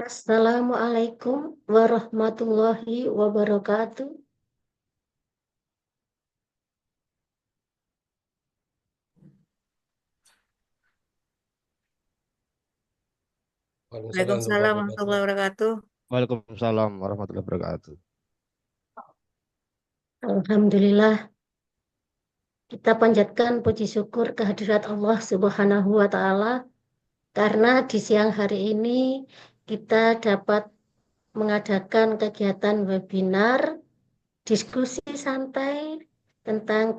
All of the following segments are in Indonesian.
Assalamualaikum warahmatullahi wabarakatuh. Waalaikumsalam Waalaikumsalam warahmatullahi wabarakatuh. warahmatullahi wabarakatuh. Waalaikumsalam warahmatullahi wabarakatuh. Alhamdulillah, kita panjatkan puji syukur kehadirat Allah Subhanahu wa Ta'ala karena di siang hari ini kita dapat mengadakan kegiatan webinar diskusi santai tentang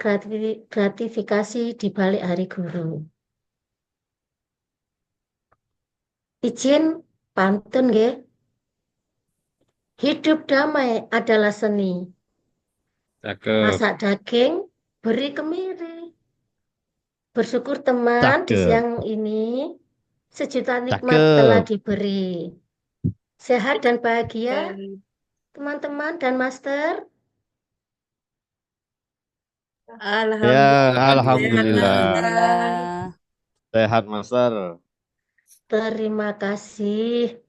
gratifikasi di balik Hari Guru. Izin pantun nggih. Hidup damai adalah seni. Cakep, Masak daging, beri kemiri. Bersyukur teman di cakep, siang ini sejuta nikmat telah cakep. diberi. Sehat dan bahagia Eh, teman-teman dan master. Ya, Alhamdulillah sehat alhamdulillah. Master. Alhamdulillah. Sehat, Master. Terima kasih.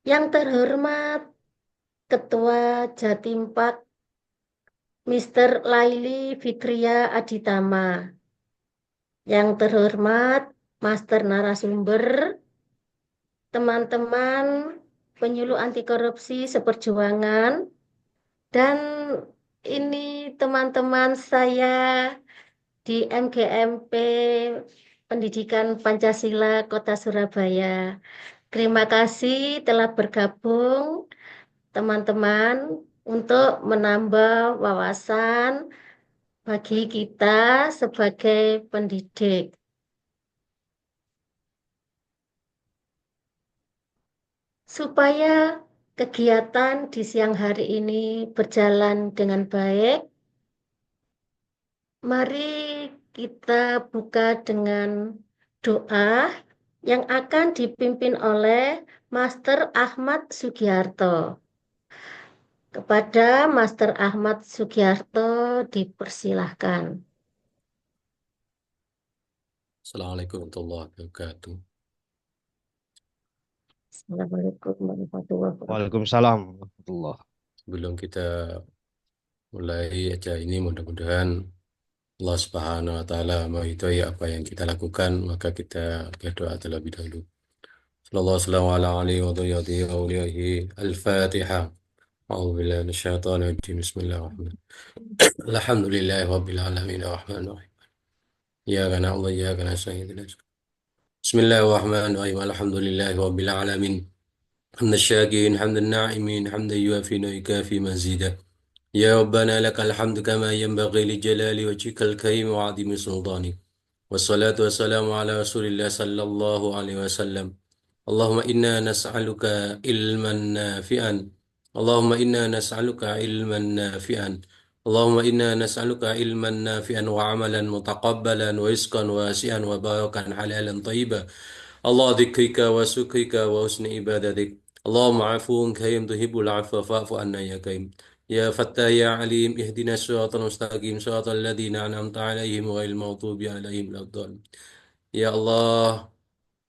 Yang terhormat Ketua Jatim 4 Mr. Laili Fitria Aditama. Yang terhormat Master narasumber, teman-teman penyuluh anti korupsi seperjuangan, dan ini teman-teman saya di MGMP Pendidikan Pancasila Kota Surabaya. Terima kasih telah bergabung teman-teman untuk menambah wawasan bagi kita sebagai pendidik. Supaya kegiatan di siang hari ini berjalan dengan baik, mari kita buka dengan doa yang akan dipimpin oleh Master Ahmad Sugiharto. Kepada Master Ahmad Sugiharto dipersilahkan. Assalamualaikum warahmatullahi wabarakatuh. Assalamualaikum warahmatullahi wabarakatuh. Waalaikumsalam warahmatullahi. Sebelum kita mulai acara ini, mudah-mudahan Allah Subhanahu wa Ta'ala meridhai apa yang kita lakukan, maka kita berdoa terlebih dahulu. Sallallahu alaihi wa alihi Al-Fatihah. A'udzu billahi minasyaitonir rajim. Bismillahirrahmanirrahim. Alhamdulillahi rabbil alamin arrahmanir rahim. Iyyaka na'budu wa iyyaka nasta'in. Bismillahirrahmanirrahim. Alhamdulillahi rabbil alamin. حمد الشاكرين حمد الناعمين حمدا يوافي ويكافي مزيدا يا ربنا لك الحمد كما ينبغي لجلال وجهك الكريم وعظيم سلطانك والصلاة والسلام على رسول الله صلى الله عليه وسلم اللهم إنا نسألك علما نافعا اللهم إنا نسألك علما نافعا اللهم إنا نسألك علما نافعا وعملا متقبلا ورزقا واسعا وبركا حلالا طيبا الله ذكرك وشكرك وحسن عبادتك اللهم عفو كريم تحب العفو فاعف عنا يا كريم يا فتاح يا عليم اهدنا الصراط المستقيم صراط الذين أنعمت عليهم غير المغضوب عليهم ولا الضالين يا الله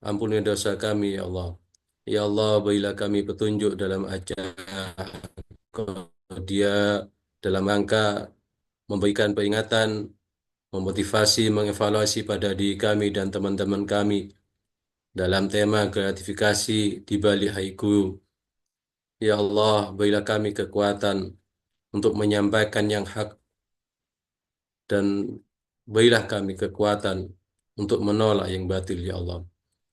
ampuni dosa kami ya Allah ya Allah berilah kami petunjuk dalam acara dia dalam rangka memberikan peringatan memotivasi mengevaluasi pada diri kami dan teman-teman kami dalam tema gratifikasi di balik Hari Guru. Ya Allah, berilah kami kekuatan untuk menyampaikan yang hak dan berilah kami kekuatan untuk menolak yang batil, ya Allah.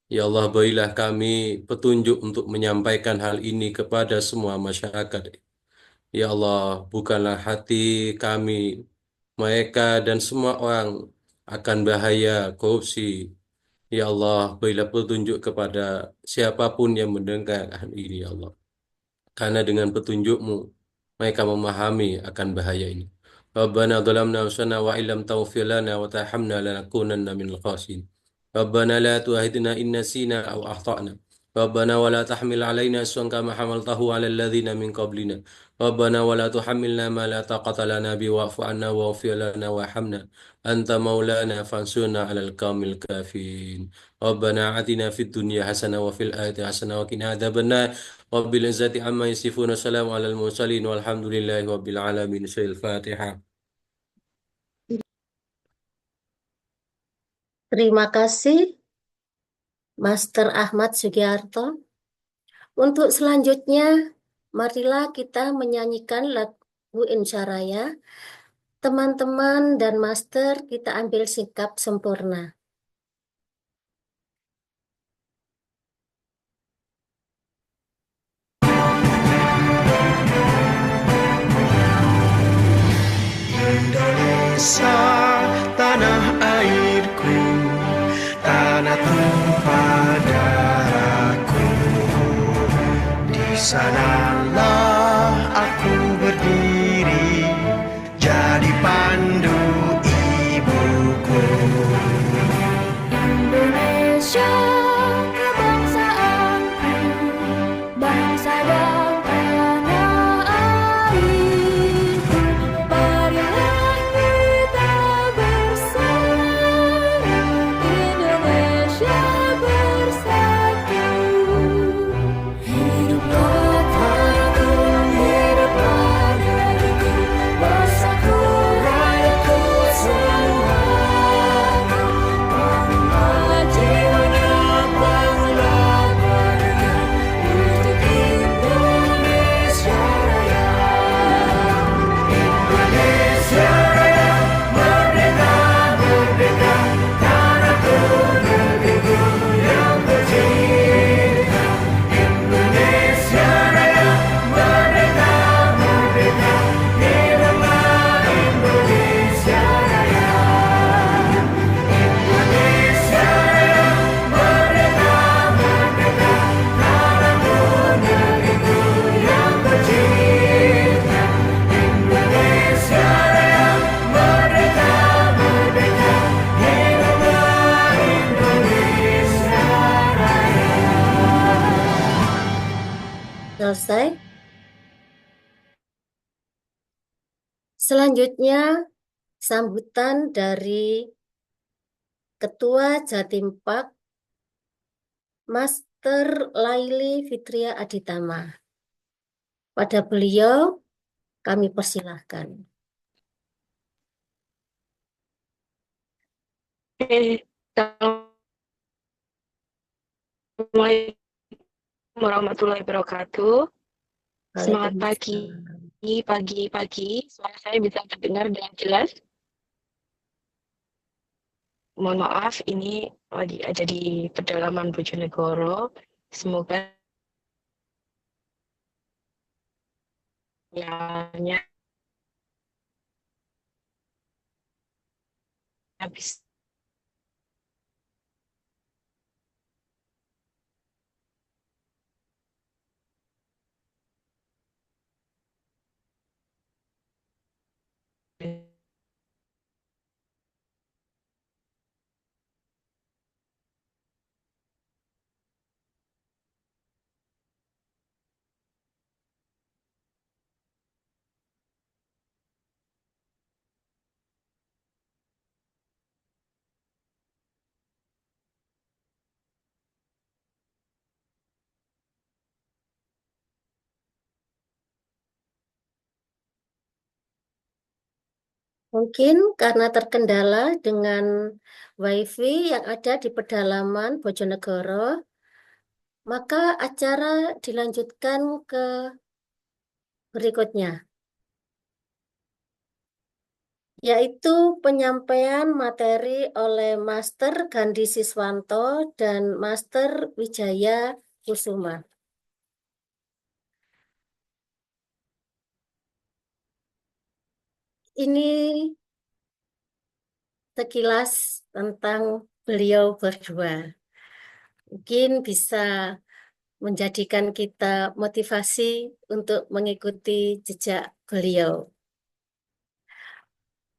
Ya Allah, berilah kami petunjuk untuk menyampaikan hal ini kepada semua masyarakat. Ya Allah, bukanlah hati kami, mereka dan semua orang akan bahaya korupsi. Ya Allah, berilah petunjuk kepada siapapun yang mendengar hal ini, ya Allah. Karena dengan petunjuk-Mu, mereka memahami akan bahaya ini. Rabbana dhalamna anfusana wa illam taghfir lana wa tarhamna lanakunanna minal khasirin. Rabbana la tu'akhidhna in nasina aw akhtana. ربنا ولا تحمل علينا إصرا كما حملته على الذين من قبلنا ربنا ولا تحملنا ما لا طاقة لنا به واعف عنا واغفر لنا وارحمنا أنت مولانا فانصرنا على القوم الكافرين ربنا آتنا في الدنيا حسنة وفي الآخرة حسنة وقنا عذاب النار رب العزة عما يصفون وسلام على المرسلين والحمد لله رب العالمين. الفاتحة. Terima kasih, Master Ahmad Sugiarto. Untuk selanjutnya, marilah kita menyanyikan lagu Insya Raya. Teman-teman dan Master, kita ambil sikap sempurna. Indonesia, tanah airku, tanah tumpah darahku. Di sanalah aku berdiri, jadi pandu ibuku. Indonesia, kebangsaanku, bangsa dan tanah airku. Marilah kita bersama, Indonesia bersatu. Hiduplah tanahku, hiduplah negeriku, bangsaku, rakyatku semuaku. Bangunlah jiwanya, bangunlah mereka untuk Indonesia Raya. Indonesia Raya, merdeka, merdeka, tanahku, negeriku yang tercinta. Indonesia Raya, merdeka, merdeka, hiduplah Indonesia Raya. Indonesia Raya, merdeka, merdeka, tanahku, negeriku yang tercinta. Indonesia Raya, merdeka, merdeka, hiduplah Indonesia Raya. Selesai. Selanjutnya, sambutan dari Ketua Jatim Pak, Master Laili Fitria Aditama. Pada beliau, kami persilahkan. Assalamualaikum warahmatullahi wabarakatuh. Semangat Waalaikumsalam. pagi. Suara saya bisa terdengar dengan jelas. Mohon maaf, ini lagi ada di pedalaman Bojonegoro. Semoga sinyalnya habis. Mungkin karena terkendala dengan WiFi yang ada di pedalaman Bojonegoro, maka acara dilanjutkan ke berikutnya, yaitu penyampaian materi oleh Master Gandhi Siswanto dan Master Wijaya Kusuma. Ini sekilas tentang beliau berdua. Mungkin bisa menjadikan kita motivasi untuk mengikuti jejak beliau.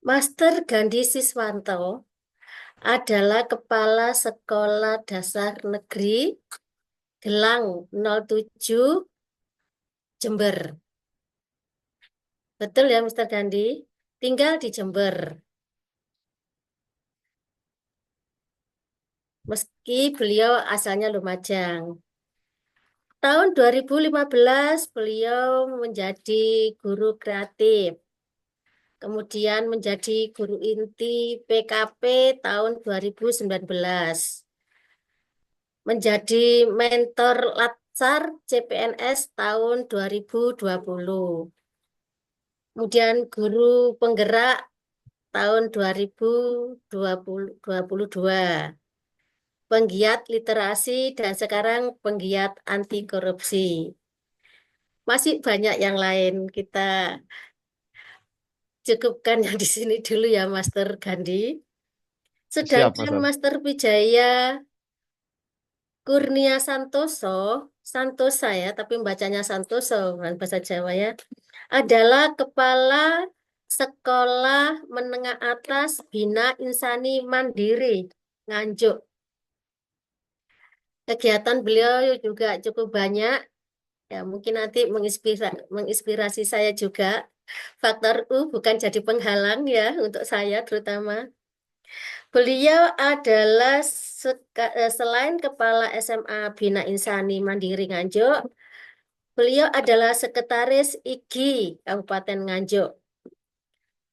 Master Gandhi Siswanto adalah Kepala Sekolah Dasar Negeri Gelang 07 Jember. Betul ya, Mr. Gandhi? Tinggal di Jember. Meski beliau asalnya Lumajang. Tahun 2015 beliau menjadi guru kreatif. Kemudian menjadi guru inti PKP tahun 2019. Menjadi mentor Latsar CPNS tahun 2020. Kemudian guru penggerak tahun 2022. Penggiat literasi dan sekarang penggiat anti korupsi. Masih banyak yang lain. Kita cukupkan yang di sini dulu ya, Master Gandhi. Siap, Sedangkan Master. Master Wijaya Kurnia Santoso, Santosa ya, tapi bacanya Santoso, bukan bahasa Jawa ya, adalah Kepala Sekolah Menengah Atas Bina Insani Mandiri, Nganjuk. Kegiatan beliau juga cukup banyak, ya mungkin nanti menginspirasi saya juga. Faktor U bukan jadi penghalang ya untuk saya terutama. Beliau adalah selain Kepala SMA Bina Insani Mandiri Nganjuk, beliau adalah Sekretaris IGI Kabupaten Nganjuk,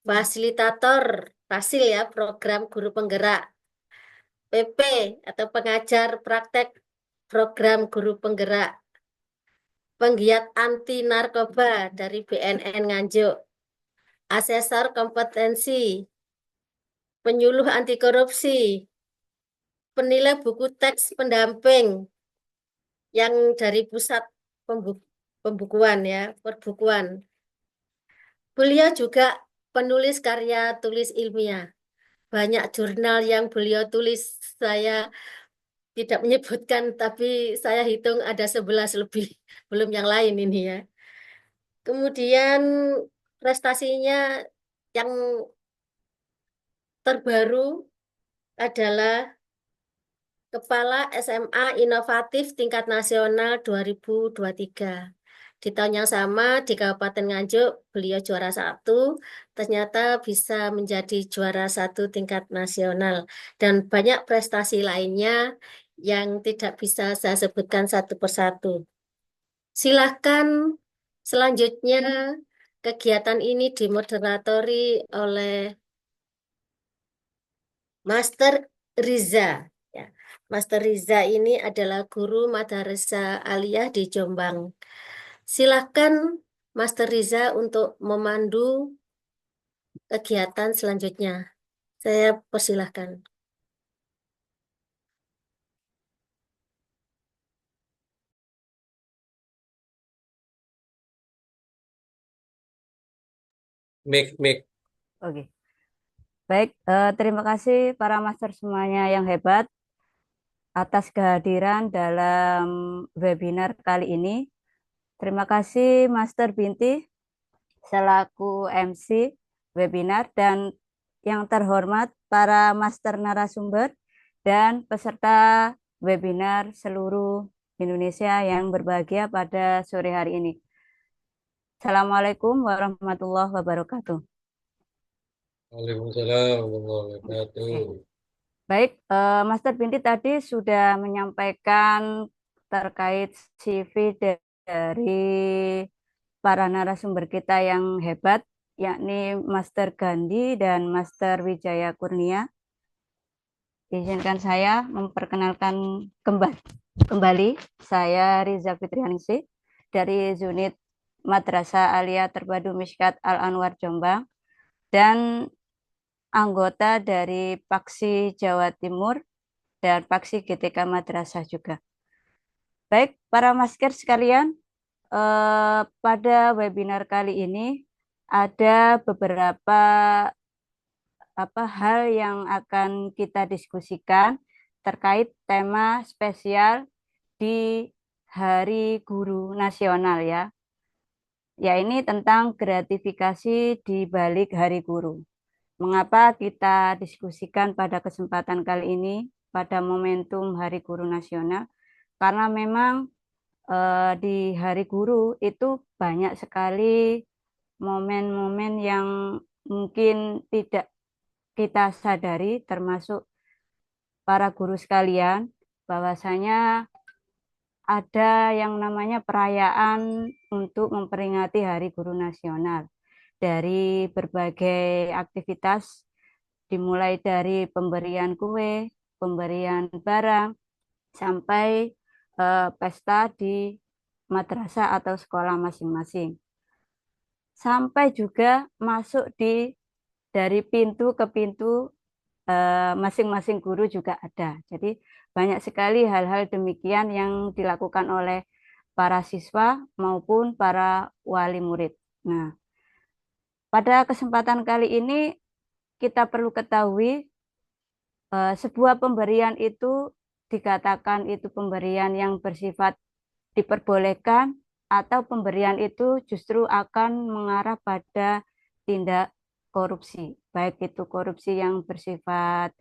fasilitator Fasil ya, program guru penggerak, PP atau pengajar praktek program guru penggerak, penggiat anti narkoba dari BNN Nganjuk, asesor kompetensi, penyuluh anti korupsi, penilai buku teks pendamping yang dari pusat pembukuan ya, perbukuan. Beliau juga penulis karya tulis ilmiah. Banyak jurnal yang beliau tulis, saya tidak menyebutkan, tapi saya hitung ada 11 lebih, belum yang lain ini ya. Kemudian prestasinya yang terbaru adalah Kepala SMA Inovatif Tingkat Nasional 2023. Di tahun yang sama di Kabupaten Nganjuk beliau juara 1, ternyata bisa menjadi juara 1 tingkat nasional dan banyak prestasi lainnya yang tidak bisa saya sebutkan satu persatu. Silahkan selanjutnya kegiatan ini dimoderatori oleh Master Riza. Ya. Master Riza ini adalah guru Madrasah Aliyah di Jombang. Silahkan Master Riza untuk memandu kegiatan selanjutnya. Saya persilahkan. Mik. Oke. Baik, terima kasih para master semuanya yang hebat atas kehadiran dalam webinar kali ini. Terima kasih Master Binti selaku MC webinar dan yang terhormat para master narasumber dan peserta webinar seluruh Indonesia yang berbahagia pada sore hari ini. Assalamualaikum warahmatullahi wabarakatuh. Waalaikumsalam warahmatullahi wabarakatuh. Baik, Master Binti tadi sudah menyampaikan terkait CV dari para narasumber kita yang hebat, yakni Master Gandhi dan Master Wijaya Kurnia. Izinkan saya memperkenalkan kembali, saya Riza Fitrianingsih dari unit Madrasah Aliyah Terpadu Mishkat Al-Anwar Jombang dan anggota dari Paksi Jawa Timur dan Paksi GTK Madrasah juga. Baik, para masker sekalian, pada webinar kali ini ada beberapa hal yang akan kita diskusikan terkait tema spesial di Hari Guru Nasional ya. Ya, ini tentang gratifikasi di balik Hari Guru. Mengapa kita diskusikan pada kesempatan kali ini pada momentum Hari Guru Nasional? karena memang di Hari Guru itu banyak sekali momen-momen yang mungkin tidak kita sadari, termasuk para guru sekalian, bahwasanya ada yang namanya perayaan untuk memperingati Hari Guru Nasional. Dari berbagai aktivitas, dimulai dari pemberian kue, pemberian barang, sampai pesta di madrasah atau sekolah masing-masing. Sampai juga masuk dari pintu ke pintu masing-masing guru juga ada. Jadi banyak sekali hal-hal demikian yang dilakukan oleh para siswa maupun para wali murid. Nah, pada kesempatan kali ini kita perlu ketahui sebuah pemberian itu dikatakan itu pemberian yang bersifat diperbolehkan atau pemberian itu justru akan mengarah pada tindak korupsi, baik itu korupsi yang bersifat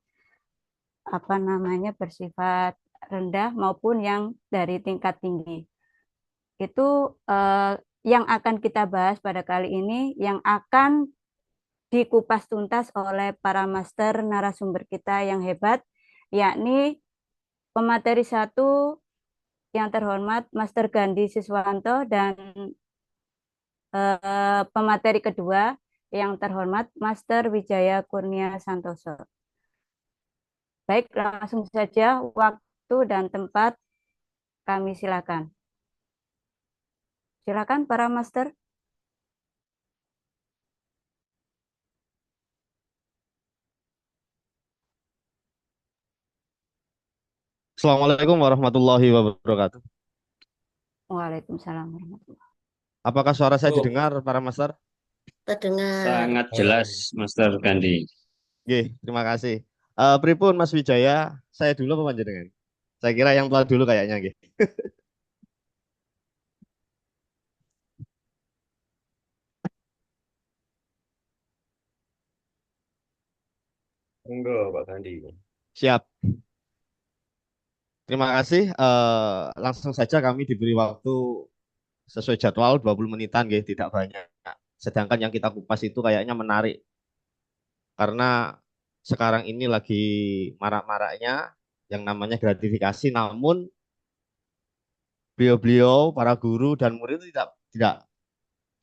bersifat rendah maupun yang dari tingkat tinggi. Itu yang akan kita bahas pada kali ini, yang akan dikupas tuntas oleh para master narasumber kita yang hebat, yakni pemateri 1 yang terhormat Master Gandhi Siswanto dan pemateri kedua yang terhormat Master Wijaya Kurnia Santoso. Baik, langsung saja waktu dan tempat kami silakan. Silakan para master. Assalamualaikum warahmatullahi wabarakatuh. Waalaikumsalam warahmatullahi. Apakah suara saya didengar, para master? Terdengar. Sangat jelas, Master Gandhi. Oke, terima kasih. Pripun Mas Wijaya, saya dulu apa panjenengan? Saya kira yang tua dulu kayaknya, nggih. Enggak, Pak Gandhi. Siap. Terima kasih. Langsung saja kami diberi waktu sesuai jadwal 20 menitan, nggih, tidak banyak. Sedangkan yang kita kupas itu kayaknya menarik. Karena sekarang ini lagi marak-maraknya yang namanya gratifikasi, namun beliau-beliau para guru dan murid itu tidak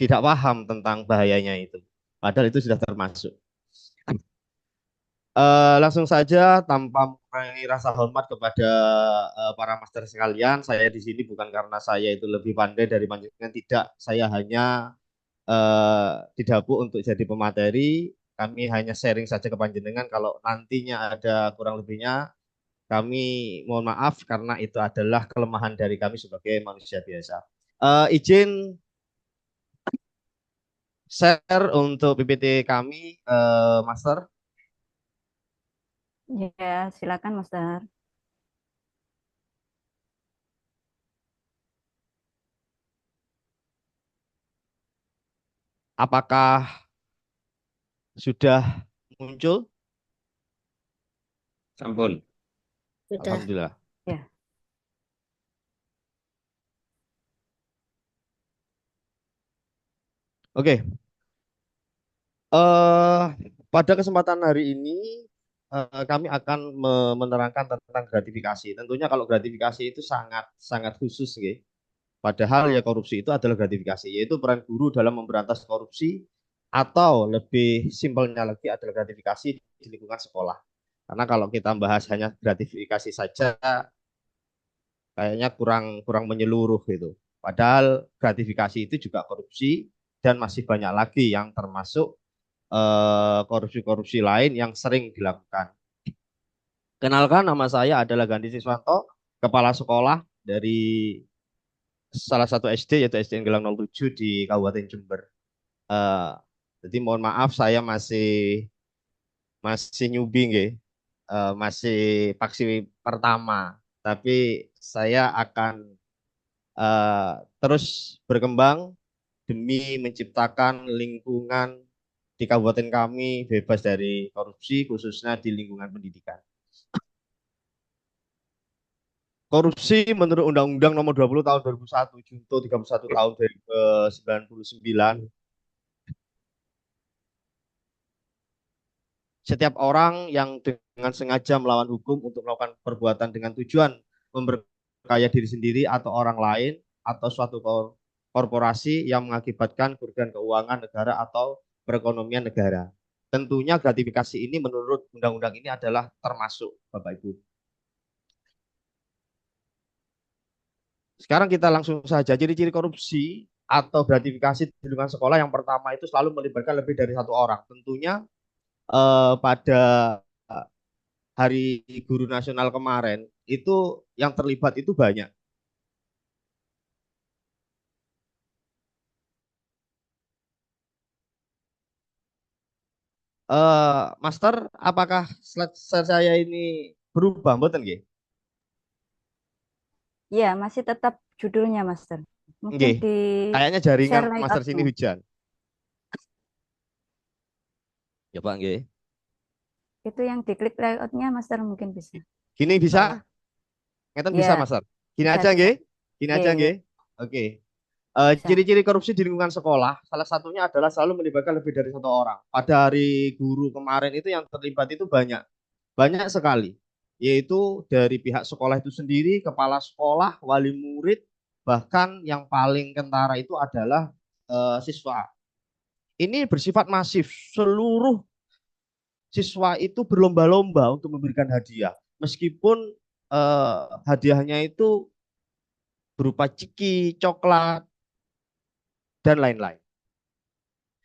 tidak paham tentang bahayanya itu. Padahal itu sudah termasuk. Langsung saja tanpa mengurangi rasa hormat kepada para master sekalian, saya di sini bukan karena saya itu lebih pandai dari panjenengan, tidak. Saya hanya didapuk untuk jadi pemateri. Kami hanya sharing saja ke panjenengan. Kalau nantinya ada kurang lebihnya, kami mohon maaf karena itu adalah kelemahan dari kami sebagai manusia biasa. Izin share untuk PPT kami, Master. Ya, silakan Master. Apakah sudah muncul? Sampun. Sudah. Alhamdulillah. Ya. Oke. Pada kesempatan hari ini kami akan menerangkan tentang gratifikasi. Tentunya kalau gratifikasi itu sangat sangat khusus, nggih. Padahal ya korupsi itu adalah gratifikasi, yaitu peran guru dalam memberantas korupsi atau lebih simpelnya lagi adalah gratifikasi di lingkungan sekolah. Karena kalau kita bahas hanya gratifikasi saja, kayaknya kurang kurang menyeluruh gitu. Padahal gratifikasi itu juga korupsi dan masih banyak lagi yang termasuk korupsi-korupsi lain yang sering dilakukan. Kenalkan, nama saya adalah Gandhi Siswanto, kepala sekolah dari salah satu SD yaitu SD Gelang 07 di Kabupaten Jember. Eh, jadi mohon maaf saya masih newbie, nggih. Masih paksi pertama, tapi saya akan terus berkembang demi menciptakan lingkungan di kabupaten kami bebas dari korupsi, khususnya di lingkungan pendidikan. Korupsi menurut Undang-Undang Nomor 20 Tahun 2001, Junto 31 Tahun 99, setiap orang yang dengan sengaja melawan hukum untuk melakukan perbuatan dengan tujuan memperkaya diri sendiri atau orang lain atau suatu korporasi yang mengakibatkan kerugian keuangan negara atau perekonomian negara. Tentunya gratifikasi ini menurut undang-undang ini adalah termasuk, Bapak Ibu. Sekarang kita langsung saja ciri-ciri korupsi atau gratifikasi di lingkungan sekolah. Yang pertama itu selalu melibatkan lebih dari satu orang. Tentunya pada Hari Guru Nasional kemarin itu yang terlibat itu banyak. Master, apakah slide saya ini berubah, mboten nggih? Ya, masih tetap judulnya, Master. Mungkin Nggih. di Kayaknya jaringan share Master sini layoutnya. hujan. Ya Pak, nggih. Itu yang diklik layoutnya, Master mungkin bisa. Gini Bawah. bisa? Ngeten bisa, Ya, Master? Gini bisa, aja bisa. nggih? Gini Iya, aja iya, nggih? Oke. bisa. Ciri-ciri korupsi di lingkungan sekolah, salah satunya adalah selalu melibatkan lebih dari satu orang. Pada Hari Guru kemarin itu yang terlibat itu banyak, banyak sekali. Yaitu dari pihak sekolah itu sendiri, kepala sekolah, wali murid, bahkan yang paling kentara itu adalah siswa. Ini bersifat masif. Seluruh siswa itu berlomba-lomba untuk memberikan hadiah. Meskipun hadiahnya itu berupa ciki, coklat, dan lain-lain.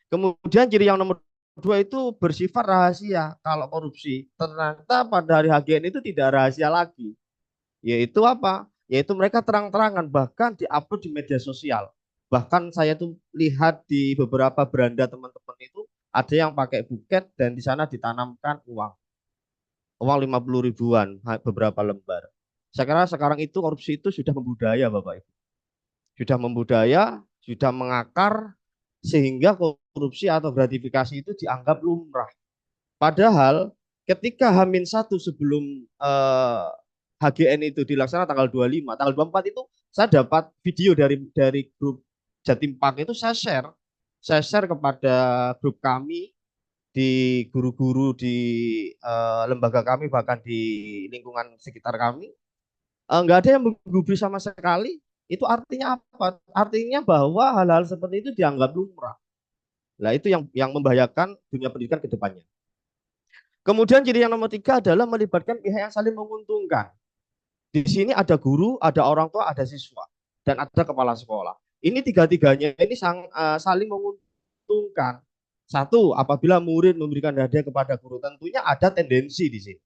Kemudian ciri yang nomor dua itu bersifat rahasia. Kalau korupsi, ternyata pada hari HGN itu tidak rahasia lagi. Yaitu apa? Yaitu mereka terang-terangan bahkan diupload di media sosial. Bahkan saya tuh lihat di beberapa beranda teman-teman itu ada yang pakai buket dan di sana ditanamkan uang. Uang 50 ribuan beberapa lembar. Saya kira sekarang itu korupsi itu sudah membudaya, Bapak Ibu. Sudah membudaya, sudah mengakar sehingga korupsi atau gratifikasi itu dianggap lumrah. Padahal ketika H-1 sebelum HGN itu dilaksanakan tanggal 25, tanggal 24 itu saya dapat video dari grup Jatim Park itu saya share kepada grup kami di guru-guru di lembaga kami bahkan di lingkungan sekitar kami. Nggak ada yang menggubris sama sekali. Itu artinya apa? Artinya bahwa hal-hal seperti itu dianggap lumrah. Nah, itu yang membahayakan dunia pendidikan ke depannya. Kemudian ciri yang nomor tiga adalah melibatkan pihak yang saling menguntungkan. Di sini ada guru, ada orang tua, ada siswa, dan ada kepala sekolah. Ini tiga-tiganya ini saling menguntungkan. Satu, apabila murid memberikan hadiah kepada guru, tentunya ada tendensi di sini.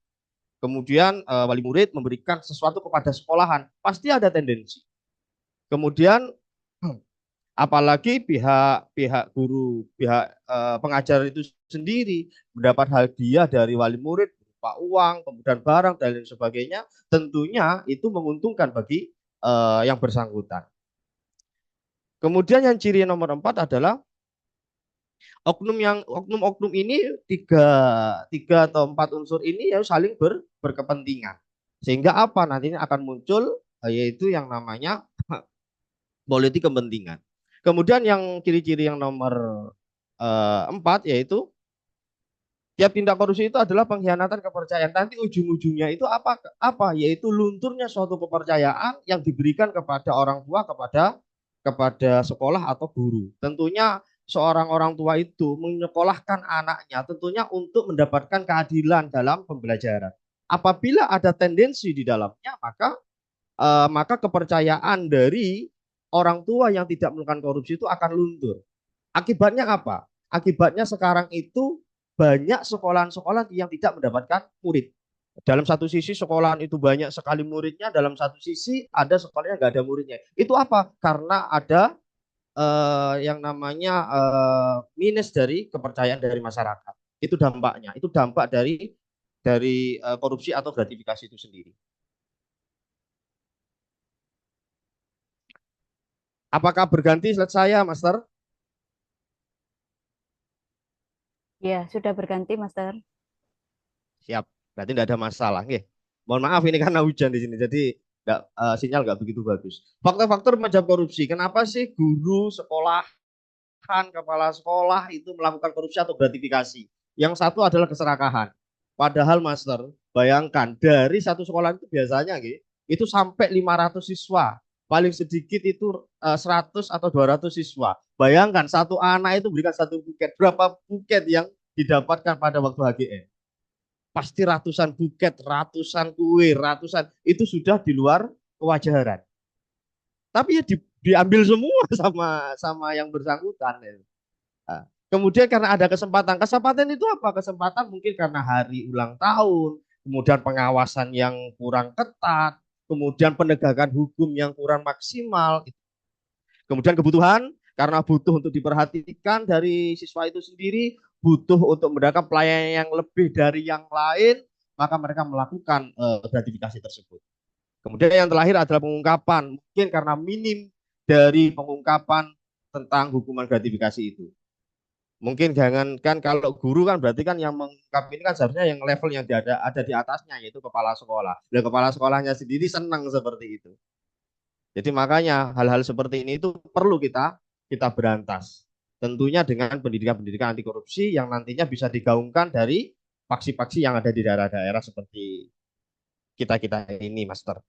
Kemudian wali murid memberikan sesuatu kepada sekolahan, pasti ada tendensi. Kemudian apalagi pihak guru, pihak pengajar itu sendiri mendapat hadiah dari wali murid berupa uang, kemudian barang dan lain sebagainya, tentunya itu menguntungkan bagi yang bersangkutan. Kemudian yang ciri nomor 4 adalah oknum ini tiga atau empat unsur ini ya saling berkepentingan. Sehingga apa nantinya akan muncul yaitu yang namanya politik kepentingan. Kemudian yang ciri-ciri yang nomor 4 yaitu tiap tindak korupsi itu adalah pengkhianatan kepercayaan. Nanti ujung-ujungnya itu apa? Yaitu lunturnya suatu kepercayaan yang diberikan kepada orang tua, kepada sekolah atau guru. Tentunya seorang orang tua itu menyekolahkan anaknya tentunya untuk mendapatkan keadilan dalam pembelajaran. Apabila ada tendensi di dalamnya, maka kepercayaan dari orang tua yang tidak melakukan korupsi itu akan luntur. Akibatnya apa? Akibatnya sekarang itu banyak sekolah-sekolah yang tidak mendapatkan murid. Dalam satu sisi sekolahan itu banyak sekali muridnya, dalam satu sisi ada sekolahnya nggak ada muridnya. Itu apa? Karena ada yang namanya minus dari kepercayaan dari masyarakat. Itu dampaknya. Itu dampak dari korupsi atau gratifikasi itu sendiri. Apakah berganti slide saya, Master? Ya, sudah berganti, Master. Siap. Berarti tidak ada masalah. Nggih. Mohon maaf ini karena hujan di sini. Jadi sinyal nggak begitu bagus. Faktor-faktor macam korupsi. Kenapa sih guru, sekolahan, kepala sekolah itu melakukan korupsi atau gratifikasi? Yang satu adalah keserakahan. Padahal Master, bayangkan dari satu sekolah itu biasanya itu sampai 500 siswa. Paling sedikit itu 100 atau 200 siswa. Bayangkan satu anak itu berikan satu buket. Berapa buket yang didapatkan pada waktu HGN? Pasti ratusan buket, ratusan kue, ratusan itu sudah di luar kewajaran. Tapi ya diambil semua sama yang bersangkutan. Nah, kemudian karena ada kesempatan, kesempatan itu apa? Kesempatan mungkin karena hari ulang tahun, kemudian pengawasan yang kurang ketat, kemudian penegakan hukum yang kurang maksimal. Kemudian kebutuhan, karena butuh untuk diperhatikan dari siswa itu sendiri, butuh untuk mendapatkan pelayanan yang lebih dari yang lain, maka mereka melakukan gratifikasi tersebut. Kemudian yang terakhir adalah pengungkapan, mungkin karena minim dari pengungkapan tentang hukuman gratifikasi itu. Mungkin jangankan kalau guru kan berarti kan yang mengungkap ini kan seharusnya yang level yang ada di atasnya yaitu kepala sekolah. Dan kepala sekolahnya sendiri senang seperti itu. Jadi makanya hal-hal seperti ini itu perlu kita berantas. Tentunya dengan pendidikan-pendidikan anti korupsi yang nantinya bisa digaungkan dari faksi-faksi yang ada di daerah-daerah seperti kita-kita ini, Master.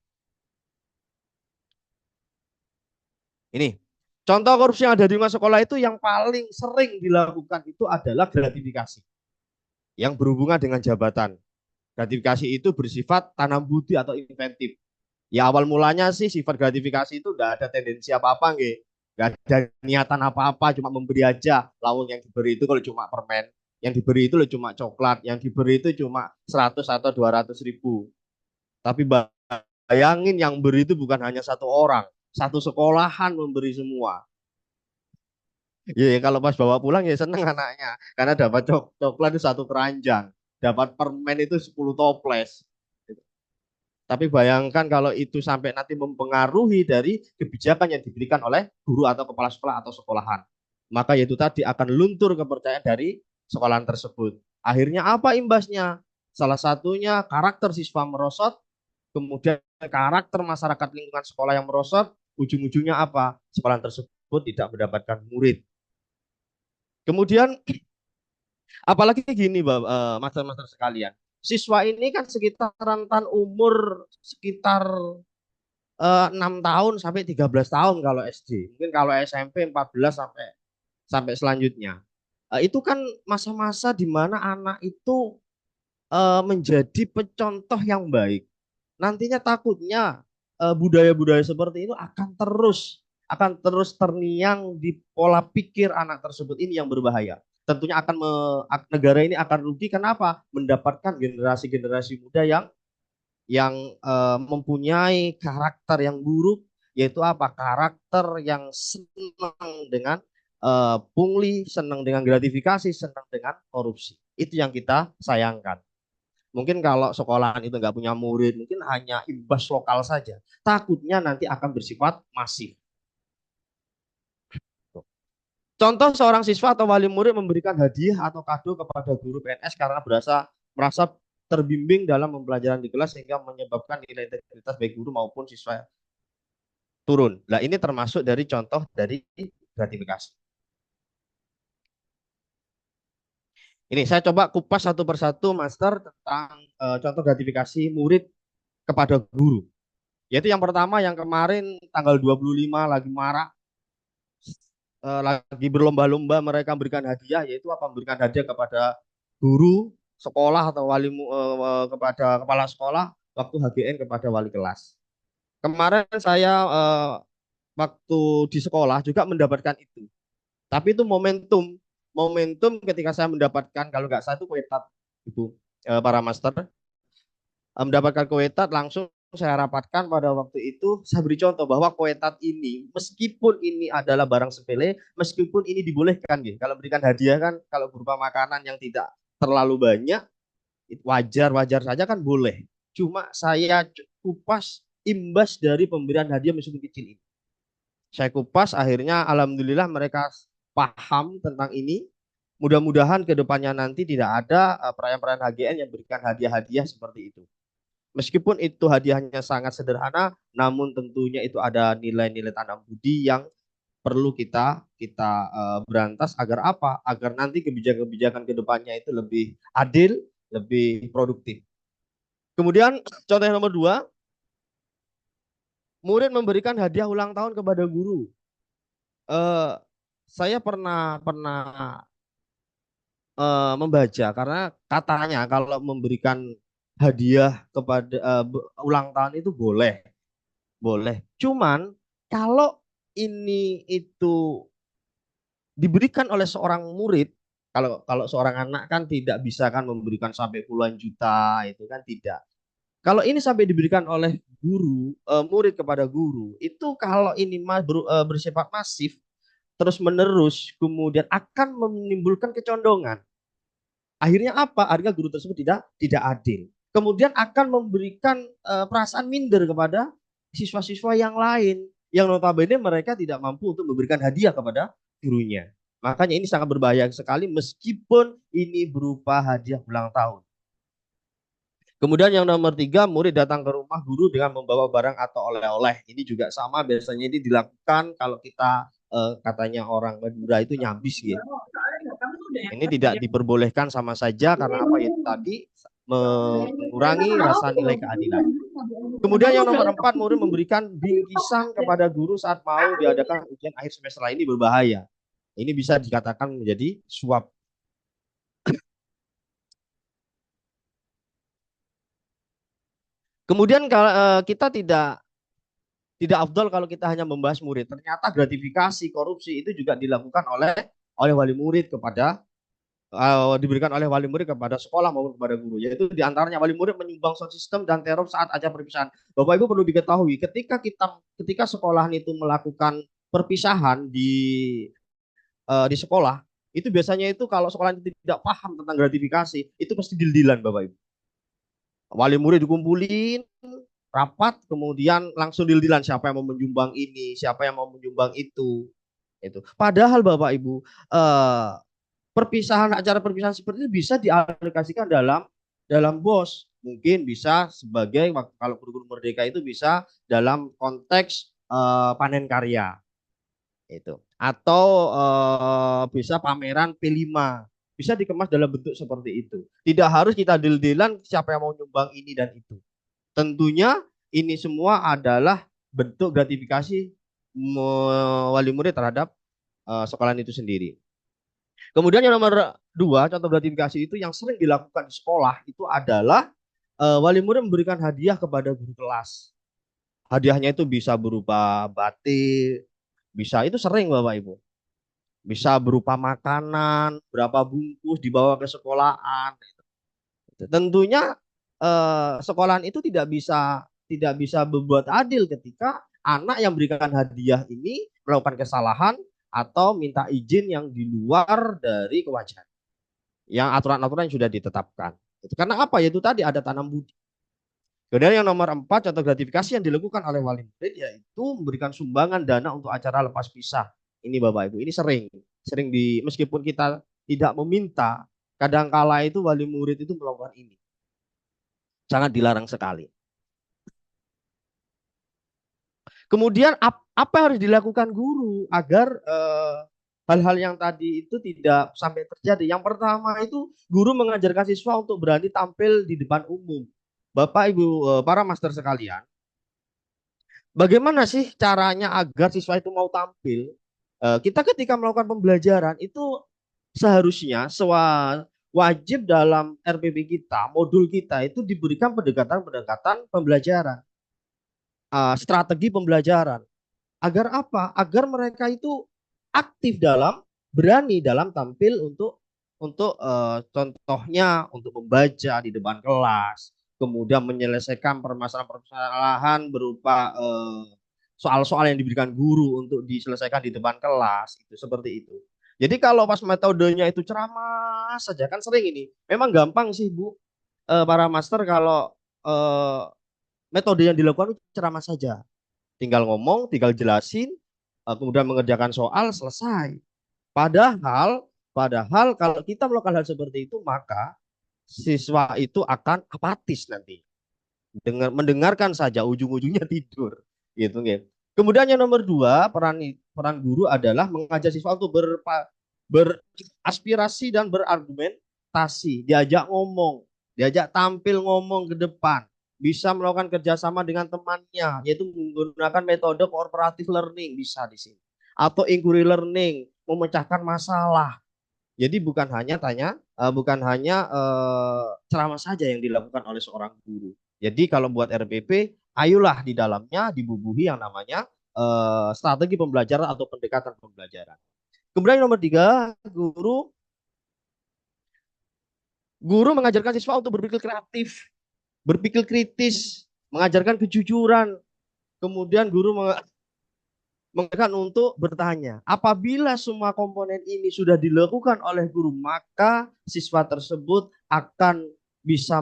Ini contoh korupsi yang ada di sekolah itu yang paling sering dilakukan itu adalah gratifikasi yang berhubungan dengan jabatan. Gratifikasi itu bersifat tanam budi atau inventif. Ya awal mulanya sih sifat gratifikasi itu enggak ada tendensi apa-apa nggih. Enggak ada niatan apa-apa, cuma memberi aja. Lawang yang diberi itu kalau cuma permen, yang diberi itu cuma coklat, yang diberi itu cuma 100 atau 200 ribu. Tapi bayangin yang beri itu bukan hanya satu orang, satu sekolahan memberi semua. Ya kalau pas bawa pulang ya seneng anaknya, karena dapat coklat itu satu keranjang, dapat permen itu 10 toples. Tapi bayangkan kalau itu sampai nanti mempengaruhi dari kebijakan yang diberikan oleh guru atau kepala sekolah atau sekolahan. Maka yaitu tadi akan luntur kepercayaan dari sekolahan tersebut. Akhirnya apa imbasnya? Salah satunya karakter siswa merosot, kemudian karakter masyarakat lingkungan sekolah yang merosot, ujung-ujungnya apa? Sekolahan tersebut tidak mendapatkan murid. Kemudian apalagi gini, master-master sekalian. Siswa ini kan sekitar rentan umur sekitar 6 tahun sampai 13 tahun kalau SD. Mungkin kalau SMP 14 sampai selanjutnya. Itu kan masa-masa di mana anak itu menjadi pencontoh yang baik. Nantinya takutnya budaya-budaya seperti itu akan terus terngiang di pola pikir anak tersebut ini yang berbahaya. Tentunya negara ini akan rugi. Kenapa? Mendapatkan generasi-generasi muda yang mempunyai karakter yang buruk, yaitu apa? Karakter yang senang dengan pungli, senang dengan gratifikasi, senang dengan korupsi. Itu yang kita sayangkan. Mungkin kalau sekolahan itu nggak punya murid, mungkin hanya imbas lokal saja. Takutnya nanti akan bersifat masif. Contoh seorang siswa atau wali murid memberikan hadiah atau kado kepada guru PNS karena merasa terbimbing dalam pembelajaran di kelas sehingga menyebabkan nilai integritas baik guru maupun siswa turun. Nah, ini termasuk dari contoh dari gratifikasi. Ini saya coba kupas satu persatu, Master, tentang contoh gratifikasi murid kepada guru. Yaitu yang pertama yang kemarin tanggal 25 lagi marak, lagi berlomba-lomba mereka memberikan hadiah, yaitu apa? Memberikan hadiah kepada guru sekolah atau kepada kepala sekolah, waktu HGN kepada wali kelas. Kemarin saya waktu di sekolah juga mendapatkan itu. Tapi itu momentum ketika saya mendapatkan, kalau nggak salah itu kuetat itu para master, mendapatkan kuetat langsung saya rapatkan pada waktu itu. Saya beri contoh bahwa kuetat ini meskipun ini adalah barang sepele, meskipun ini dibolehkan gitu. Kalau berikan hadiah kan kalau berupa makanan yang tidak terlalu banyak, wajar saja kan boleh. Cuma saya kupas imbas dari pemberian hadiah meskipun kecil ini. Saya kupas, akhirnya alhamdulillah mereka paham tentang ini. Mudah-mudahan ke depannya nanti tidak ada perayaan-perayaan HGN yang berikan hadiah-hadiah seperti itu. Meskipun itu hadiahnya sangat sederhana, namun tentunya itu ada nilai-nilai tanam budi yang perlu kita kita berantas agar apa? Agar nanti kebijakan-kebijakan ke depannya itu lebih adil, lebih produktif. Kemudian contoh yang nomor 2, murid memberikan hadiah ulang tahun kepada guru. Eh, saya pernah pernah membaca karena katanya kalau memberikan hadiah kepada ulang tahun itu boleh, boleh. Cuman kalau ini itu diberikan oleh seorang murid, kalau kalau seorang anak kan tidak bisa kan memberikan sampai puluhan juta, itu kan tidak. Kalau ini sampai diberikan oleh guru, murid kepada guru, itu kalau ini bersifat masif, terus menerus, kemudian akan menimbulkan kecondongan. Akhirnya apa? Akhirnya guru tersebut tidak adil. Kemudian akan memberikan perasaan minder kepada siswa-siswa yang lain, yang notabene mereka tidak mampu untuk memberikan hadiah kepada gurunya. Makanya ini sangat berbahaya sekali meskipun ini berupa hadiah ulang tahun. Kemudian yang nomor 3, murid datang ke rumah guru dengan membawa barang atau oleh-oleh. Ini juga sama, biasanya ini dilakukan kalau kita katanya orang Madura itu nyambis gitu. Ini tidak diperbolehkan sama saja karena apa ya tadi, mengurangi rasa nilai keadilan. Kemudian yang nomor 4, murid memberikan bingkisan kepada guru saat mau diadakan ujian akhir semester. Ini berbahaya. Ini bisa dikatakan menjadi suap. Kemudian kita tidak afdol kalau kita hanya membahas murid. Ternyata gratifikasi korupsi itu juga dilakukan oleh wali murid kepada diberikan oleh wali murid kepada sekolah maupun kepada guru. Yaitu diantaranya wali murid menyumbang sound system dan teror saat acara perpisahan. Bapak Ibu perlu diketahui ketika sekolah itu melakukan perpisahan di sekolah, itu biasanya itu kalau sekolah itu tidak paham tentang gratifikasi, itu pasti deal-dealan Bapak Ibu. Wali murid dikumpulin rapat, kemudian langsung deal-dealan siapa yang mau menyumbang ini, siapa yang mau menyumbang itu. Padahal Bapak Ibu, acara perpisahan seperti itu bisa diaplikasikan dalam BOS. Mungkin bisa sebagai kalau kurikulum merdeka itu bisa dalam konteks panen karya. Atau bisa pameran P5. Bisa dikemas dalam bentuk seperti itu. Tidak harus kita deal-dealan siapa yang mau nyumbang ini dan itu. Tentunya ini semua adalah bentuk gratifikasi wali murid terhadap sekolah itu sendiri. Kemudian yang nomor 2, contoh gratifikasi itu yang sering dilakukan di sekolah itu adalah wali murid memberikan hadiah kepada guru kelas. Hadiahnya itu bisa berupa batik, bisa itu sering Bapak Ibu. Bisa berupa makanan, berapa bungkus dibawa ke sekolahan. Tentunya sekolahan itu tidak bisa berbuat adil ketika anak yang berikan hadiah ini melakukan kesalahan atau minta izin yang di luar dari kewajiban, yang aturan-aturan yang sudah ditetapkan. Karena apa? Yaitu tadi ada tanam budi. Kemudian yang nomor 4, contoh gratifikasi yang dilakukan oleh wali murid yaitu memberikan sumbangan dana untuk acara lepas pisah. Ini Bapak Ibu, ini sering meskipun kita tidak meminta, kadangkala itu wali murid itu melakukan ini. Sangat dilarang sekali. Kemudian apa yang harus dilakukan guru agar hal-hal yang tadi itu tidak sampai terjadi? Yang pertama itu guru mengajarkan siswa untuk berani tampil di depan umum. Bapak Ibu para master sekalian, bagaimana sih caranya agar siswa itu mau tampil? Kita ketika melakukan pembelajaran itu seharusnya wajib dalam RPP kita, modul kita itu diberikan pendekatan pembelajaran, strategi pembelajaran. Agar apa? Agar mereka itu aktif berani dalam tampil untuk contohnya untuk membaca di depan kelas, kemudian menyelesaikan permasalahan-permasalahan berupa soal-soal yang diberikan guru untuk diselesaikan di depan kelas, itu seperti itu. Jadi kalau pas metodenya itu ceramah saja kan sering ini. Memang gampang sih Bu, para master kalau metode yang dilakukan itu ceramah saja. Tinggal ngomong, tinggal jelasin, kemudian mengerjakan soal, selesai. Padahal kalau kita melakukan hal seperti itu, maka siswa itu akan apatis nanti. mendengarkan saja ujung-ujungnya tidur gitu nggih. Kemudian yang nomor dua, peran peran guru adalah mengajak siswa untuk beraspirasi dan berargumentasi, diajak ngomong, diajak tampil ngomong ke depan, bisa melakukan kerjasama dengan temannya, yaitu menggunakan metode cooperative learning bisa di sini, atau inquiry learning, memecahkan masalah. Jadi bukan hanya ceramah saja yang dilakukan oleh seorang guru. Jadi kalau buat RPP, ayolah di dalamnya dibubuhi yang namanya strategi pembelajaran atau pendekatan pembelajaran. Kemudian yang nomor tiga, guru mengajarkan siswa untuk berpikir kreatif, berpikir kritis, mengajarkan kejujuran. Kemudian guru mengajarkan untuk bertanya. Apabila semua komponen ini sudah dilakukan oleh guru, maka siswa tersebut akan bisa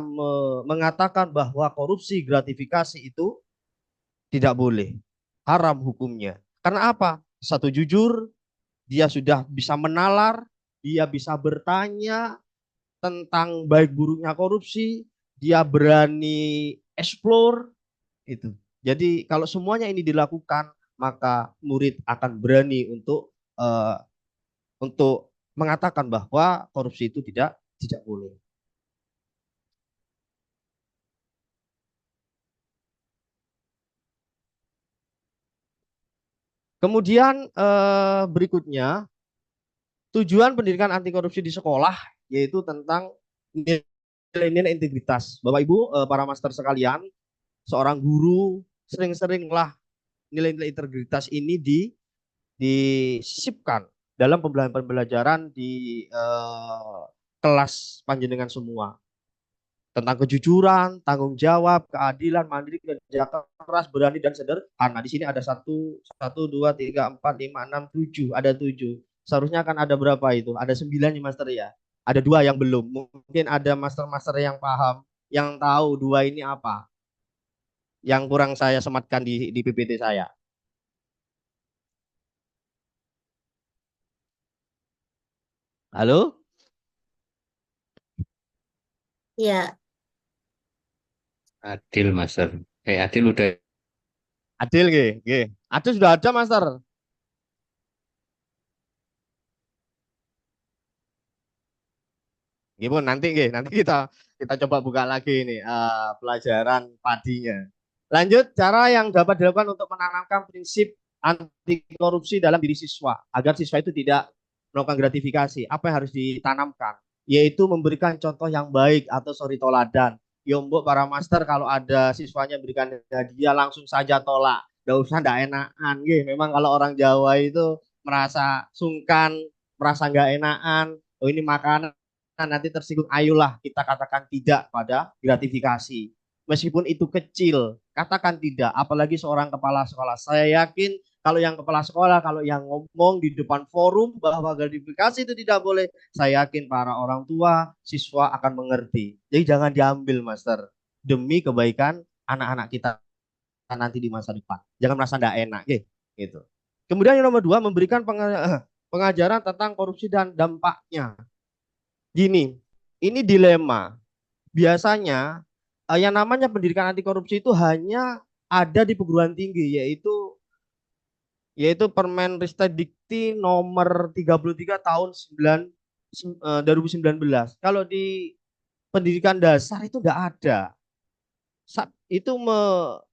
mengatakan bahwa korupsi gratifikasi itu tidak boleh, haram hukumnya. Karena apa? Satu, jujur, dia sudah bisa menalar, dia bisa bertanya tentang baik buruknya korupsi, dia berani explore itu. Jadi kalau semuanya ini dilakukan, maka murid akan berani untuk mengatakan bahwa korupsi itu tidak boleh. Kemudian berikutnya, tujuan pendidikan anti korupsi di sekolah yaitu tentang nilai-nilai integritas. Bapak Ibu, para master sekalian, seorang guru sering-seringlah nilai-nilai integritas ini disisipkan dalam pembelajaran di kelas panjenengan semua, tentang kejujuran, tanggung jawab, keadilan, mandiri, kerja keras, berani dan sederhana. Di sini ada satu, dua, tiga, empat, lima, enam, tujuh. Ada tujuh. Seharusnya akan ada berapa itu? Ada 9 ya master ya. Ada 2 yang belum. Mungkin ada master-master yang paham, yang tahu 2 ini apa. Yang kurang saya sematkan di PPT saya. Halo? Ya, Adil, Master. Adil udah. Adil nggih, nggih. Adil sudah ada, Master. Gimana nanti kita coba buka lagi ini pelajaran padinya. Lanjut, cara yang dapat dilakukan untuk menanamkan prinsip anti korupsi dalam diri siswa agar siswa itu tidak melakukan gratifikasi. Apa yang harus ditanamkan? Yaitu memberikan contoh yang baik atau suri toladan. Yombok para master, kalau ada siswanya berikan hadiah langsung saja tolak. Gak usah ndak enakan. Memang kalau orang Jawa itu merasa sungkan, merasa nggak enakan. Oh ini makanan nanti tersinggung, ayolah kita katakan tidak pada gratifikasi. Meskipun itu kecil, katakan tidak. Apalagi seorang kepala sekolah. Saya yakin kalau yang kepala sekolah, kalau yang ngomong di depan forum bahwa gratifikasi itu tidak boleh, saya yakin para orang tua, siswa akan mengerti. Jadi jangan diambil, Master. Demi kebaikan anak-anak kita nanti di masa depan. Jangan merasa tidak enak. Gitu. Kemudian yang nomor 2, memberikan pengajaran tentang korupsi dan dampaknya. Gini, ini dilema. Biasanya yang namanya pendidikan anti korupsi itu hanya ada di perguruan tinggi, yaitu Permen Ristek Dikti nomor 33 tahun 2019. Kalau di pendidikan dasar itu enggak ada. Itu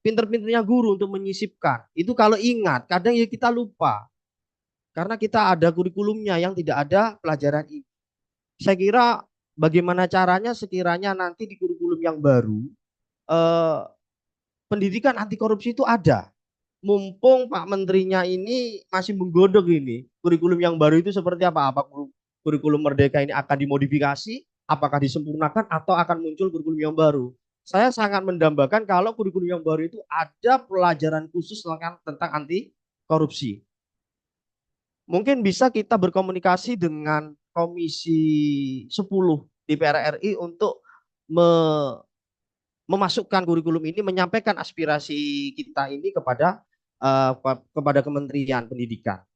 pinter-pinternya guru untuk menyisipkan. Itu kalau ingat, kadang ya kita lupa. Karena kita ada kurikulumnya yang tidak ada pelajaran ini. Saya kira bagaimana caranya sekiranya nanti di kurikulum yang baru pendidikan anti korupsi itu ada. Mumpung Pak Menterinya ini masih menggodok ini kurikulum yang baru itu seperti apa? Apa kurikulum Merdeka ini akan dimodifikasi? Apakah disempurnakan atau akan muncul kurikulum yang baru? Saya sangat mendambakan kalau kurikulum yang baru itu ada pelajaran khusus tentang anti korupsi. Mungkin bisa kita berkomunikasi dengan Komisi 10 DPR RI untuk memasukkan kurikulum ini, menyampaikan aspirasi kita ini kepada Kementerian Pendidikan.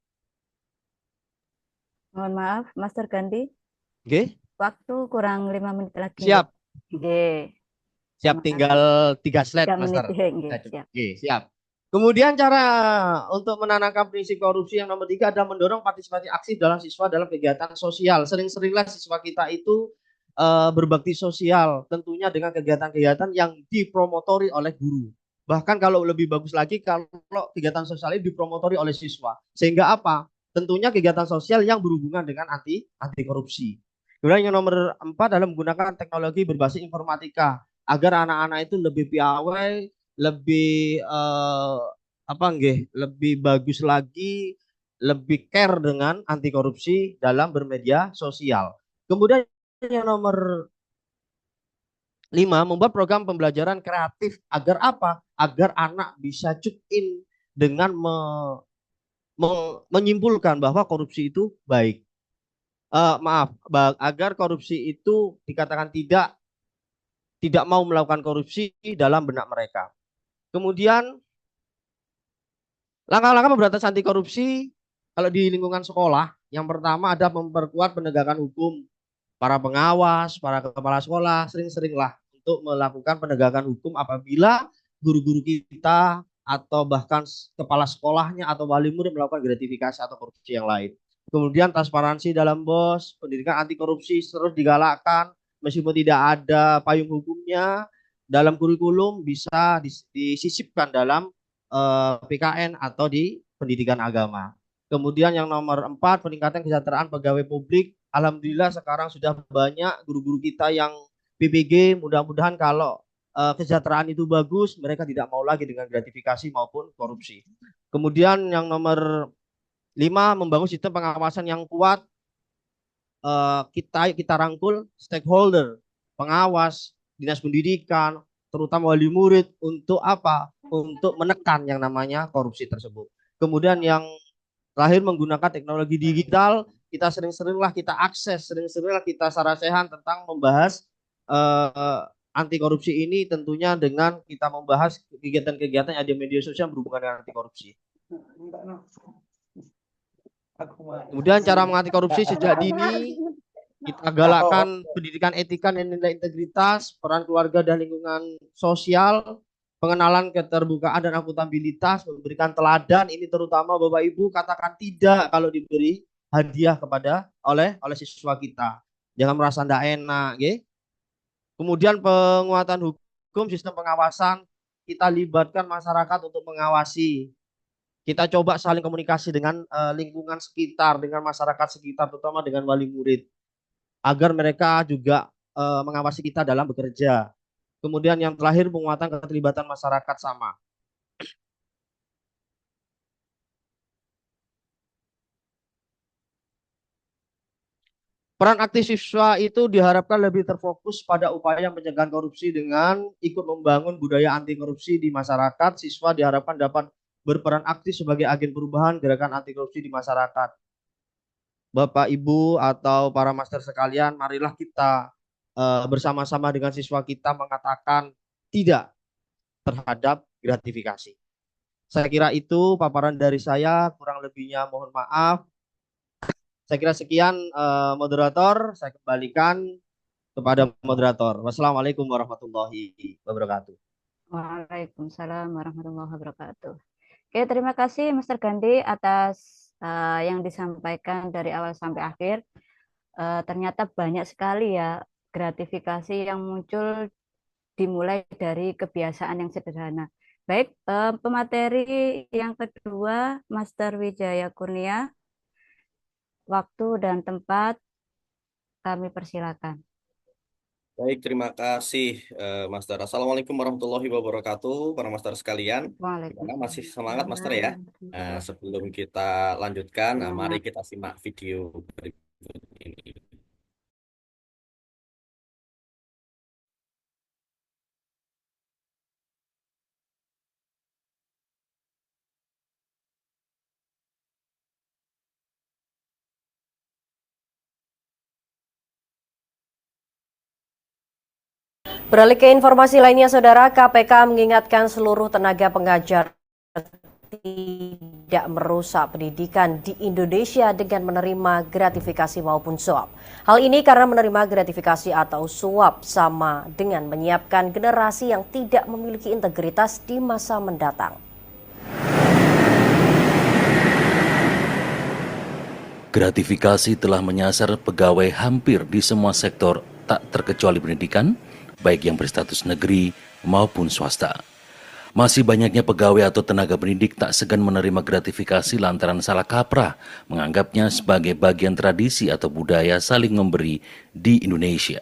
Mohon maaf, Master Gandhi. Oke. Waktu kurang 5 menit lagi. Siap. Oke. Siap, Terima tinggal kasih. 3 slide, 3 menit Master. ya, nggih, siap. Oke, siap. Kemudian cara untuk menanamkan prinsip korupsi yang nomor 3 adalah mendorong partisipasi aktif dalam siswa dalam kegiatan sosial. Sering-seringlah siswa kita itu berbakti sosial, tentunya dengan kegiatan-kegiatan yang dipromotori oleh guru. Bahkan kalau lebih bagus lagi kalau kegiatan sosial ini dipromotori oleh siswa. Sehingga apa? Tentunya kegiatan sosial yang berhubungan dengan anti korupsi. Kemudian yang nomor 4 adalah menggunakan teknologi berbasis informatika agar anak-anak itu lebih piawai, lebih lebih bagus lagi, lebih care dengan anti korupsi dalam bermedia sosial. Kemudian yang nomor 5, membuat program pembelajaran kreatif agar apa? Agar anak bisa tune in dengan menyimpulkan bahwa korupsi itu baik. Agar korupsi itu dikatakan tidak mau melakukan korupsi dalam benak mereka. Kemudian langkah-langkah pemberantasan anti korupsi kalau di lingkungan sekolah, yang pertama ada memperkuat penegakan hukum. Para pengawas, para kepala sekolah sering-seringlah untuk melakukan penegakan hukum apabila guru-guru kita atau bahkan kepala sekolahnya atau wali murid melakukan gratifikasi atau korupsi yang lain. Kemudian transparansi dalam BOS, pendidikan anti korupsi terus digalakkan meskipun tidak ada payung hukumnya dalam kurikulum bisa disisipkan dalam PKN atau di pendidikan agama. Kemudian yang nomor 4, peningkatan kesejahteraan pegawai publik. Alhamdulillah sekarang sudah banyak guru-guru kita yang PPG. Mudah-mudahan kalau kesejahteraan itu bagus, mereka tidak mau lagi dengan gratifikasi maupun korupsi. Kemudian yang nomor 5, membangun sistem pengawasan yang kuat. Kita rangkul stakeholder, pengawas, dinas pendidikan, terutama wali murid untuk apa? Untuk menekan yang namanya korupsi tersebut. Kemudian yang terakhir, menggunakan teknologi digital, kita sering-seringlah kita akses, sering-seringlah kita sarasehan tentang membahas anti korupsi ini, tentunya dengan kita membahas kegiatan-kegiatan yang ada di media sosial berhubungan dengan anti korupsi. Kemudian cara menganti korupsi sejak dini, kita galakkan pendidikan etika dan nilai integritas, peran keluarga dan lingkungan sosial, pengenalan keterbukaan dan akuntabilitas, memberikan teladan. Ini terutama Bapak Ibu katakan tidak kalau diberi hadiah oleh siswa kita. Jangan merasa tidak enak, okay? Kemudian penguatan hukum, sistem pengawasan, kita libatkan masyarakat untuk mengawasi. Kita coba saling komunikasi dengan lingkungan sekitar, dengan masyarakat sekitar, terutama dengan wali murid, agar mereka juga mengawasi kita dalam bekerja. Kemudian yang terakhir, penguatan keterlibatan masyarakat sama. Peran aktif siswa itu diharapkan lebih terfokus pada upaya pencegahan korupsi dengan ikut membangun budaya anti korupsi di masyarakat. Siswa diharapkan dapat berperan aktif sebagai agen perubahan gerakan anti korupsi di masyarakat. Bapak, Ibu, atau para master sekalian, marilah kita bersama-sama dengan siswa kita mengatakan tidak terhadap gratifikasi. Saya kira itu paparan dari saya, kurang lebihnya mohon maaf. Saya kira sekian moderator, saya kembalikan kepada moderator. Wassalamualaikum warahmatullahi wabarakatuh. Waalaikumsalam warahmatullahi wabarakatuh. Oke, terima kasih Mr. Gandhi atas yang disampaikan dari awal sampai akhir. Ternyata banyak sekali ya gratifikasi yang muncul dimulai dari kebiasaan yang sederhana. Baik, pemateri yang kedua, Master Wijaya Kurnia. Waktu dan tempat kami persilakan. Baik, terima kasih Master. Assalamualaikum warahmatullahi wabarakatuh, para Master sekalian. Gimana, masih semangat Master ya? Sebelum kita lanjutkan, mari kita simak video berikut ini. Beralih ke informasi lainnya, Saudara, KPK mengingatkan seluruh tenaga pengajar tidak merusak pendidikan di Indonesia dengan menerima gratifikasi maupun suap. Hal ini karena menerima gratifikasi atau suap sama dengan menyiapkan generasi yang tidak memiliki integritas di masa mendatang. Gratifikasi telah menyasar pegawai hampir di semua sektor, tak terkecuali pendidikan, baik yang berstatus negeri maupun swasta. Masih banyaknya pegawai atau tenaga pendidik tak segan menerima gratifikasi lantaran salah kaprah, menganggapnya sebagai bagian tradisi atau budaya saling memberi di Indonesia.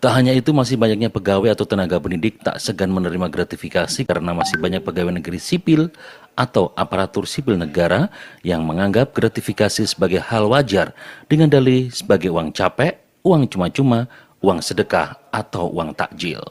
Tak hanya itu, masih banyaknya pegawai atau tenaga pendidik tak segan menerima gratifikasi karena masih banyak pegawai negeri sipil atau aparatur sipil negara yang menganggap gratifikasi sebagai hal wajar dengan dalih sebagai uang capek, uang cuma-cuma, uang sedekah, atau uang takjil.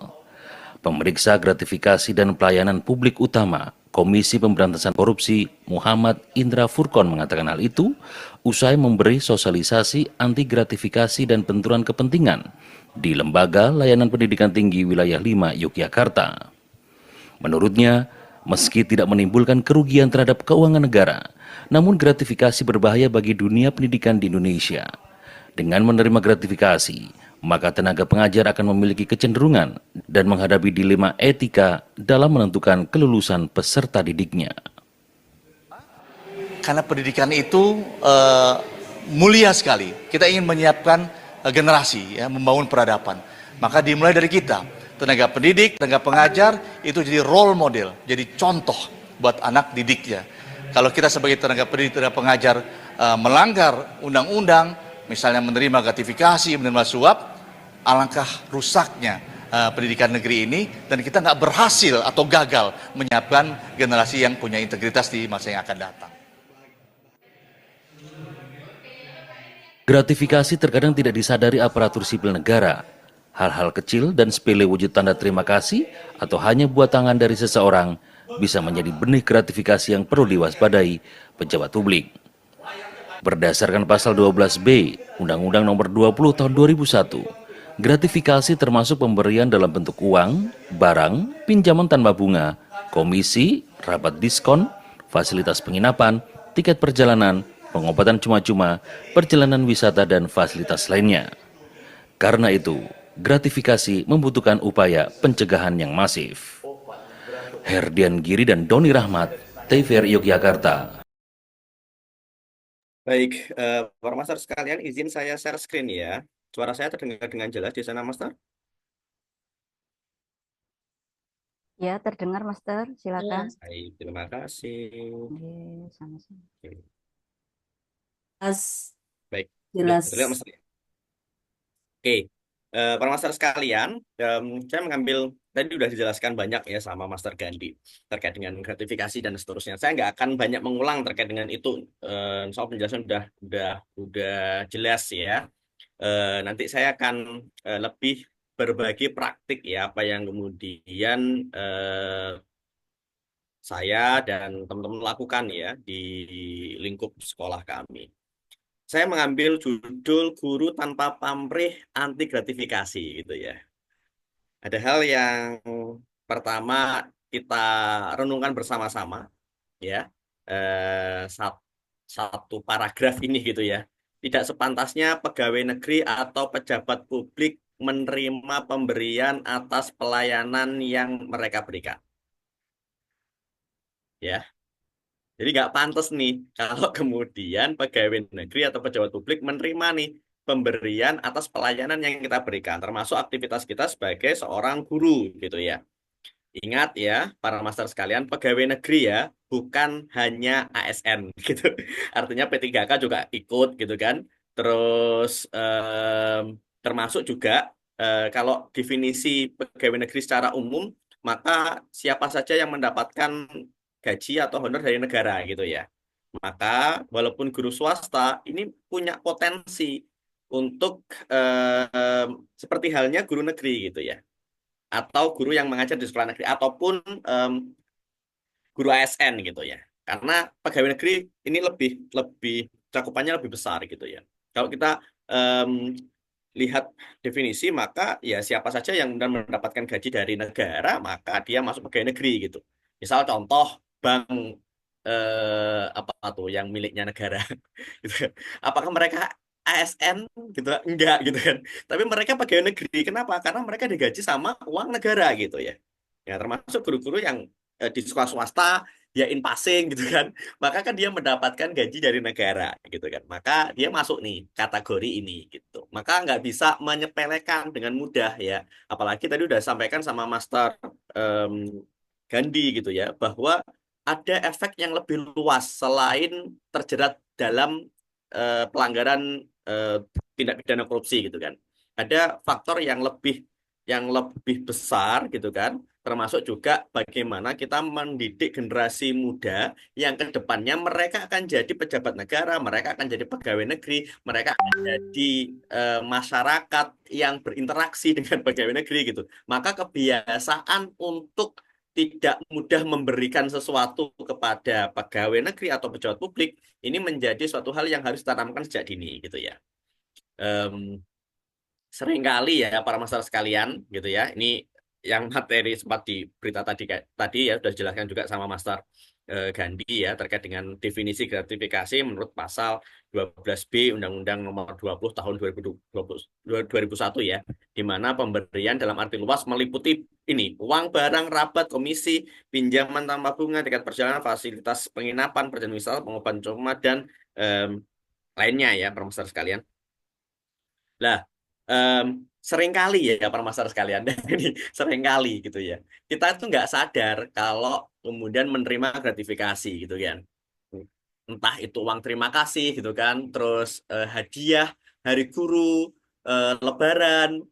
Pemeriksa gratifikasi dan pelayanan publik utama Komisi Pemberantasan Korupsi Muhammad Indra Furkon mengatakan hal itu usai memberi sosialisasi anti gratifikasi dan benturan kepentingan di Lembaga Layanan Pendidikan Tinggi Wilayah 5 Yogyakarta. Menurutnya, meski tidak menimbulkan kerugian terhadap keuangan negara, namun gratifikasi berbahaya bagi dunia pendidikan di Indonesia. Dengan menerima gratifikasi, maka tenaga pengajar akan memiliki kecenderungan dan menghadapi dilema etika dalam menentukan kelulusan peserta didiknya. Karena pendidikan itu mulia sekali. Kita ingin menyiapkan generasi, ya, membangun peradaban. Maka dimulai dari kita, tenaga pendidik, tenaga pengajar, itu jadi role model, jadi contoh buat anak didiknya. Kalau kita sebagai tenaga pendidik, tenaga pengajar melanggar undang-undang, misalnya menerima gratifikasi, menerima suap, alangkah rusaknya pendidikan negeri ini, dan kita nggak berhasil atau gagal menyiapkan generasi yang punya integritas di masa yang akan datang. Gratifikasi terkadang tidak disadari aparatur sipil negara. Hal-hal kecil dan sepele wujud tanda terima kasih atau hanya buat tangan dari seseorang bisa menjadi benih gratifikasi yang perlu diwaspadai pejabat publik. Berdasarkan pasal 12B Undang-Undang Nomor 20 Tahun 2001, gratifikasi termasuk pemberian dalam bentuk uang, barang, pinjaman tanpa bunga, komisi, rabat diskon, fasilitas penginapan, tiket perjalanan, pengobatan cuma-cuma, perjalanan wisata, dan fasilitas lainnya. Karena itu, gratifikasi membutuhkan upaya pencegahan yang masif. Herdian Giri dan Doni Rahmat, TVRI Yogyakarta. Baik, para master sekalian, izin saya share screen ya. Suara saya terdengar dengan jelas di sana, Master? Ya, terdengar, Master. Silakan. Baik, terima kasih. Oke, sama-sama. Oke. Jelas. Baik, Jelas. sudah terlihat, Master ya? Oke, para master sekalian, saya mengambil, tadi sudah dijelaskan banyak ya sama Master Gandhi terkait dengan gratifikasi dan seterusnya. Saya nggak akan banyak mengulang terkait dengan itu, soal penjelasan udah jelas ya. Nanti saya akan lebih berbagi praktik ya, apa yang kemudian saya dan teman-teman lakukan ya di lingkup sekolah kami. Saya mengambil judul Guru Tanpa Pamrih Anti Gratifikasi gitu ya. Ada hal yang pertama kita renungkan bersama-sama ya. Satu paragraf ini gitu ya. Tidak sepantasnya pegawai negeri atau pejabat publik menerima pemberian atas pelayanan yang mereka berikan. Ya. Jadi nggak pantas nih kalau kemudian pegawai negeri atau pejabat publik menerima nih pemberian atas pelayanan yang kita berikan, termasuk aktivitas kita sebagai seorang guru gitu ya. Ingat ya, para master sekalian, pegawai negeri ya, bukan hanya ASN gitu. Artinya P3K juga ikut gitu kan. Terus termasuk juga kalau definisi pegawai negeri secara umum, maka siapa saja yang mendapatkan gaji atau honor dari negara gitu ya. Maka walaupun guru swasta ini punya potensi untuk seperti halnya guru negeri gitu ya. Atau guru yang mengajar di sekolah negeri ataupun guru ASN gitu ya. Karena pegawai negeri ini lebih cakupannya lebih besar gitu ya. Kalau kita lihat definisi, maka ya siapa saja yang mendapatkan gaji dari negara, maka dia masuk pegawai negeri gitu. Misal contoh bank apa tuh yang miliknya negara gitu kan. Apakah mereka ASN gitu? Enggak gitu kan. Tapi mereka pegawai negeri. Kenapa? Karena mereka digaji sama uang negara gitu ya. Ya termasuk guru-guru yang di sekolah swasta dia in passing gitu kan. Maka kan dia mendapatkan gaji dari negara gitu kan. Maka dia masuk nih kategori ini gitu. Maka nggak bisa menyepelekan dengan mudah ya. Apalagi tadi udah sampaikan sama Master em, Gandhi gitu ya bahwa ada efek yang lebih luas selain terjerat dalam pelanggaran eh, tindak pidana korupsi gitu kan. Ada faktor yang lebih besar gitu kan, termasuk juga bagaimana kita mendidik generasi muda yang ke depannya mereka akan jadi pejabat negara, mereka akan jadi pegawai negeri, mereka akan jadi masyarakat yang berinteraksi dengan pegawai negeri gitu. Maka kebiasaan untuk tidak mudah memberikan sesuatu kepada pegawai negeri atau pejabat publik ini menjadi suatu hal yang harus ditanamkan sejak dini gitu ya. Em, Seringkali ya para masyarakat sekalian gitu ya, ini yang materi sempat di berita tadi ya sudah dijelaskan juga sama Master Gandhi ya terkait dengan definisi gratifikasi menurut pasal 12B Undang-Undang Nomor 20 Tahun 2001 ya, di mana pemberian dalam arti luas meliputi ini uang, barang, rabat, komisi, pinjaman tanpa bunga, tiket perjalanan, fasilitas penginapan, perjalanan wisata, pengobatan cuma dan em, lainnya ya para masyarakat sekalian. Lah, em, seringkali ya para masyarakat sekalian, ini seringkali gitu ya, kita tuh nggak sadar kalau kemudian menerima gratifikasi gitu kan. Entah itu uang terima kasih gitu kan, terus hadiah, hari guru, lebaran,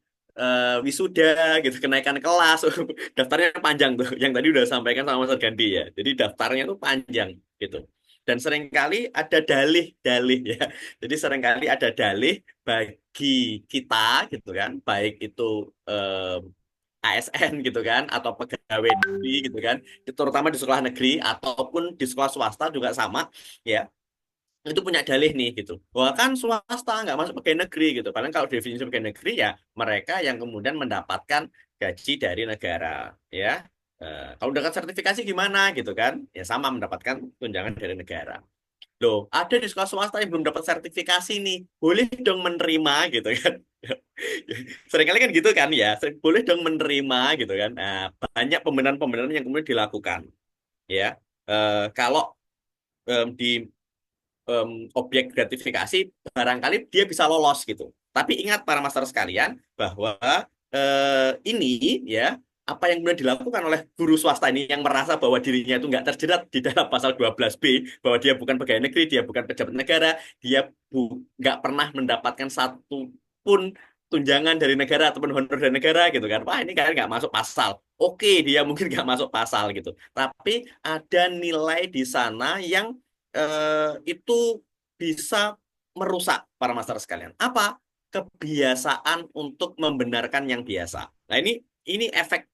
wisuda gitu, kenaikan kelas, daftarnya panjang tuh, yang tadi udah sampaikan sama Mas Gandhi ya. Jadi daftarnya tuh panjang gitu. Dan seringkali ada dalih-dalih ya. Jadi seringkali ada dalih bagi kita gitu kan, baik itu ASN gitu kan, atau pegawai negeri gitu kan, terutama di sekolah negeri ataupun di sekolah swasta juga sama ya, itu punya dalih nih gitu. Bahwa kan swasta nggak masuk pegawai negeri gitu. Padahal kalau definisi pegawai negeri ya mereka yang kemudian mendapatkan gaji dari negara ya. Kalau udah sertifikasi gimana gitu kan? Ya sama mendapatkan tunjangan dari negara. Loh, ada di sekolah swasta yang belum dapat sertifikasi nih. Boleh dong menerima gitu kan. Seringkali kan gitu kan ya. Boleh dong menerima gitu kan. Nah, banyak pembenaran-pembenaran yang kemudian dilakukan ya. Kalau di objek gratifikasi barangkali dia bisa lolos gitu. Tapi ingat para master sekalian bahwa ini ya apa yang kemudian dilakukan oleh guru swasta ini yang merasa bahwa dirinya itu nggak terjerat di dalam pasal 12B, bahwa dia bukan pegawai negeri, dia bukan pejabat negara, dia nggak pernah mendapatkan satu pun tunjangan dari negara ataupun honor dari negara gitu kan. Wah ini kan nggak masuk pasal. Oke, dia mungkin nggak masuk pasal gitu. Tapi ada nilai di sana yang itu bisa merusak para masyarakat sekalian. Apa? Kebiasaan untuk membenarkan yang biasa. Nah, ini efek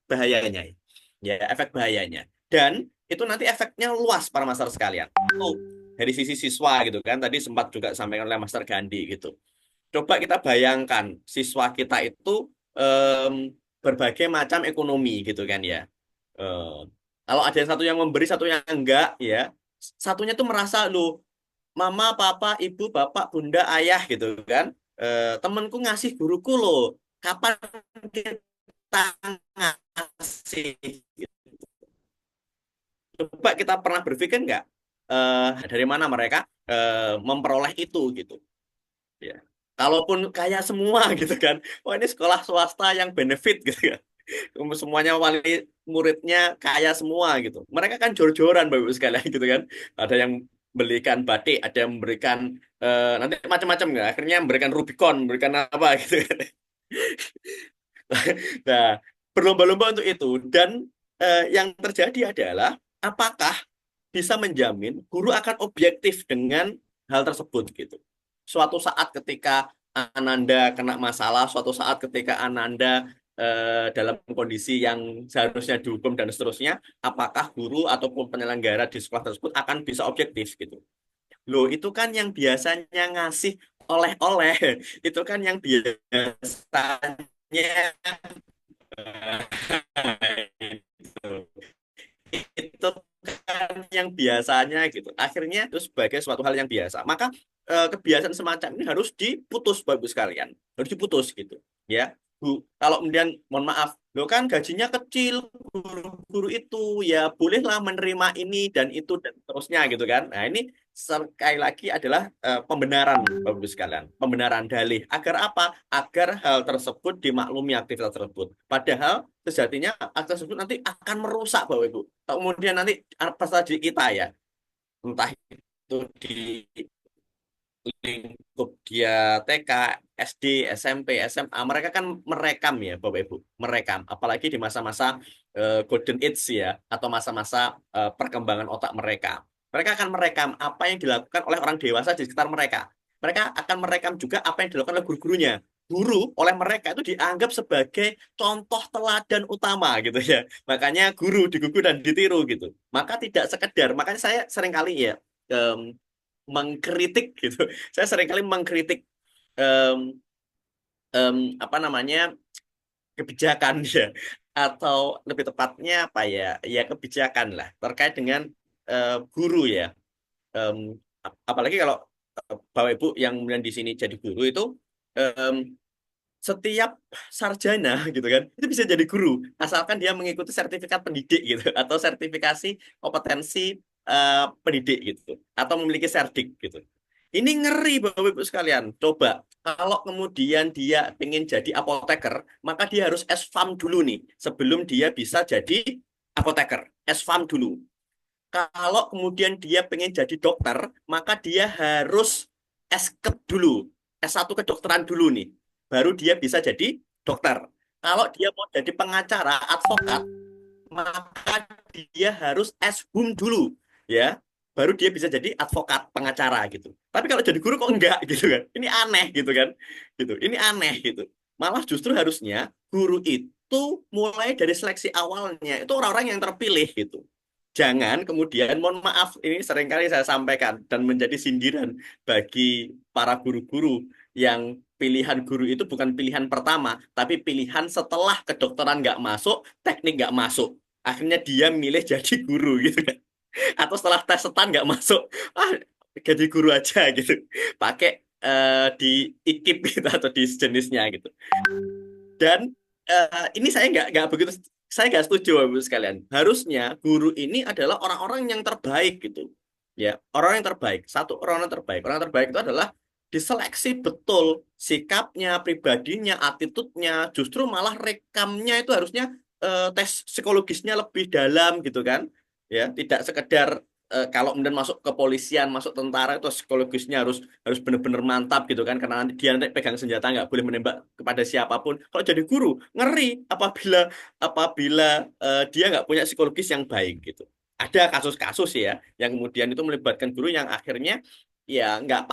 bahayanya. Ya, efek bahayanya. Dan itu nanti efeknya luas para masyarakat sekalian. Oh, dari sisi siswa gitu kan. Tadi sempat juga sampaikan oleh Master Gandhi gitu. Coba kita bayangkan siswa kita itu em, berbagai macam ekonomi gitu kan ya. Eh, Kalau ada yang satu yang memberi, satu yang enggak ya, satunya tuh merasa lu mama, papa, ibu, bapak, bunda, ayah gitu kan. Temenku ngasih guruku loh. Kapan kita ngasih? Coba kita pernah berpikir nggak dari mana mereka memperoleh itu gitu. Ya. Kalaupun kaya semua gitu kan. Oh ini sekolah swasta yang benefit gitu kan. Semuanya wali muridnya kaya semua gitu. Mereka kan jor-joran Bapak Ibu sekalian gitu kan. Ada yang belikan batik, ada yang memberikan nanti macam-macam nggak. Akhirnya memberikan Rubicon, memberikan apa gitu kan. Nah, berlomba-lomba untuk itu dan yang terjadi adalah apakah bisa menjamin guru akan objektif dengan hal tersebut gitu. Suatu saat ketika Ananda kena masalah, suatu saat ketika Ananda dalam kondisi yang seharusnya dihukum dan seterusnya, apakah guru ataupun penyelenggara di sekolah tersebut akan bisa objektif gitu. Loh, itu kan yang biasanya ngasih oleh-oleh, itu kan yang biasanya itu kan yang biasanya gitu. Akhirnya itu sebagai suatu hal yang biasa. Maka kebiasaan semacam ini harus diputus, Bapak Ibu sekalian. Harus diputus gitu. Ya. Bu, kalau kemudian mohon maaf, lo kan gajinya kecil, guru-guru itu ya bolehlah menerima ini dan itu dan terusnya gitu kan. Nah, ini sekali lagi adalah pembenaran Bapak Ibu sekalian, pembenaran dalih. Agar apa? Agar hal tersebut dimaklumi aktivitas tersebut. Padahal sejatinya aktivitas tersebut nanti akan merusak Bapak Ibu. Kemudian nanti peserta didik kita ya, entah itu di lingkup dia TK, SD, SMP, SMA, mereka kan merekam ya Bapak Ibu, merekam. Apalagi di masa-masa golden age ya, atau masa-masa perkembangan otak mereka. Mereka akan merekam apa yang dilakukan oleh orang dewasa di sekitar mereka. Mereka akan merekam juga apa yang dilakukan oleh guru-gurunya. Guru oleh mereka itu dianggap sebagai contoh teladan utama gitu ya. Makanya guru digugu dan ditiru gitu. Maka tidak sekedar, makanya saya seringkali ya mengkritik gitu. Saya seringkali mengkritik em, apa namanya kebijakan ya, atau lebih tepatnya apa ya, ya kebijakan lah terkait dengan guru ya. Apalagi kalau Bapak Ibu yang kemudian di sini jadi guru itu em, setiap sarjana gitu kan itu bisa jadi guru asalkan dia mengikuti sertifikat pendidik gitu atau sertifikasi kompetensi pendidik gitu atau memiliki serdik gitu. Ini ngeri Bapak Ibu sekalian. Coba kalau kemudian dia ingin jadi apoteker, maka dia harus S.Pharm dulu nih sebelum dia bisa jadi apoteker. S.Pharm dulu. Kalau kemudian dia pengen jadi dokter, maka dia harus S.Ket dulu. S1 kedokteran dulu nih. Baru dia bisa jadi dokter. Kalau dia mau jadi pengacara, advokat, maka dia harus S.Hum dulu. Ya, baru dia bisa jadi advokat, pengacara gitu. Tapi kalau jadi guru kok enggak gitu kan. Ini aneh gitu kan. Gitu. Ini aneh gitu. Malah justru harusnya guru itu mulai dari seleksi awalnya itu orang-orang yang terpilih gitu. Jangan kemudian, mohon maaf, ini seringkali saya sampaikan dan menjadi sindiran bagi para guru-guru yang pilihan guru itu bukan pilihan pertama, tapi pilihan setelah kedokteran nggak masuk, teknik nggak masuk. Akhirnya dia milih jadi guru gitu kan. Atau setelah tes setan nggak masuk, jadi guru aja gitu. Pakai di IKIP gitu atau di sejenisnya gitu. Dan ini saya nggak setuju Bapak Ibu sekalian. Harusnya guru ini adalah orang-orang yang terbaik gitu. Ya, orang yang terbaik. Satu orang yang terbaik. Orang yang terbaik itu adalah diseleksi betul sikapnya, pribadinya, attitude-nya. Justru malah rekamnya itu harusnya tes psikologisnya lebih dalam gitu kan. Ya, tidak sekedar kalau kemudian masuk kepolisian, masuk tentara itu psikologisnya harus benar-benar mantap gitu kan, karena nanti dia nanti pegang senjata nggak boleh menembak kepada siapapun. Kalau jadi guru ngeri apabila dia nggak punya psikologis yang baik gitu. Ada kasus-kasus ya yang kemudian itu melibatkan guru yang akhirnya ya nggak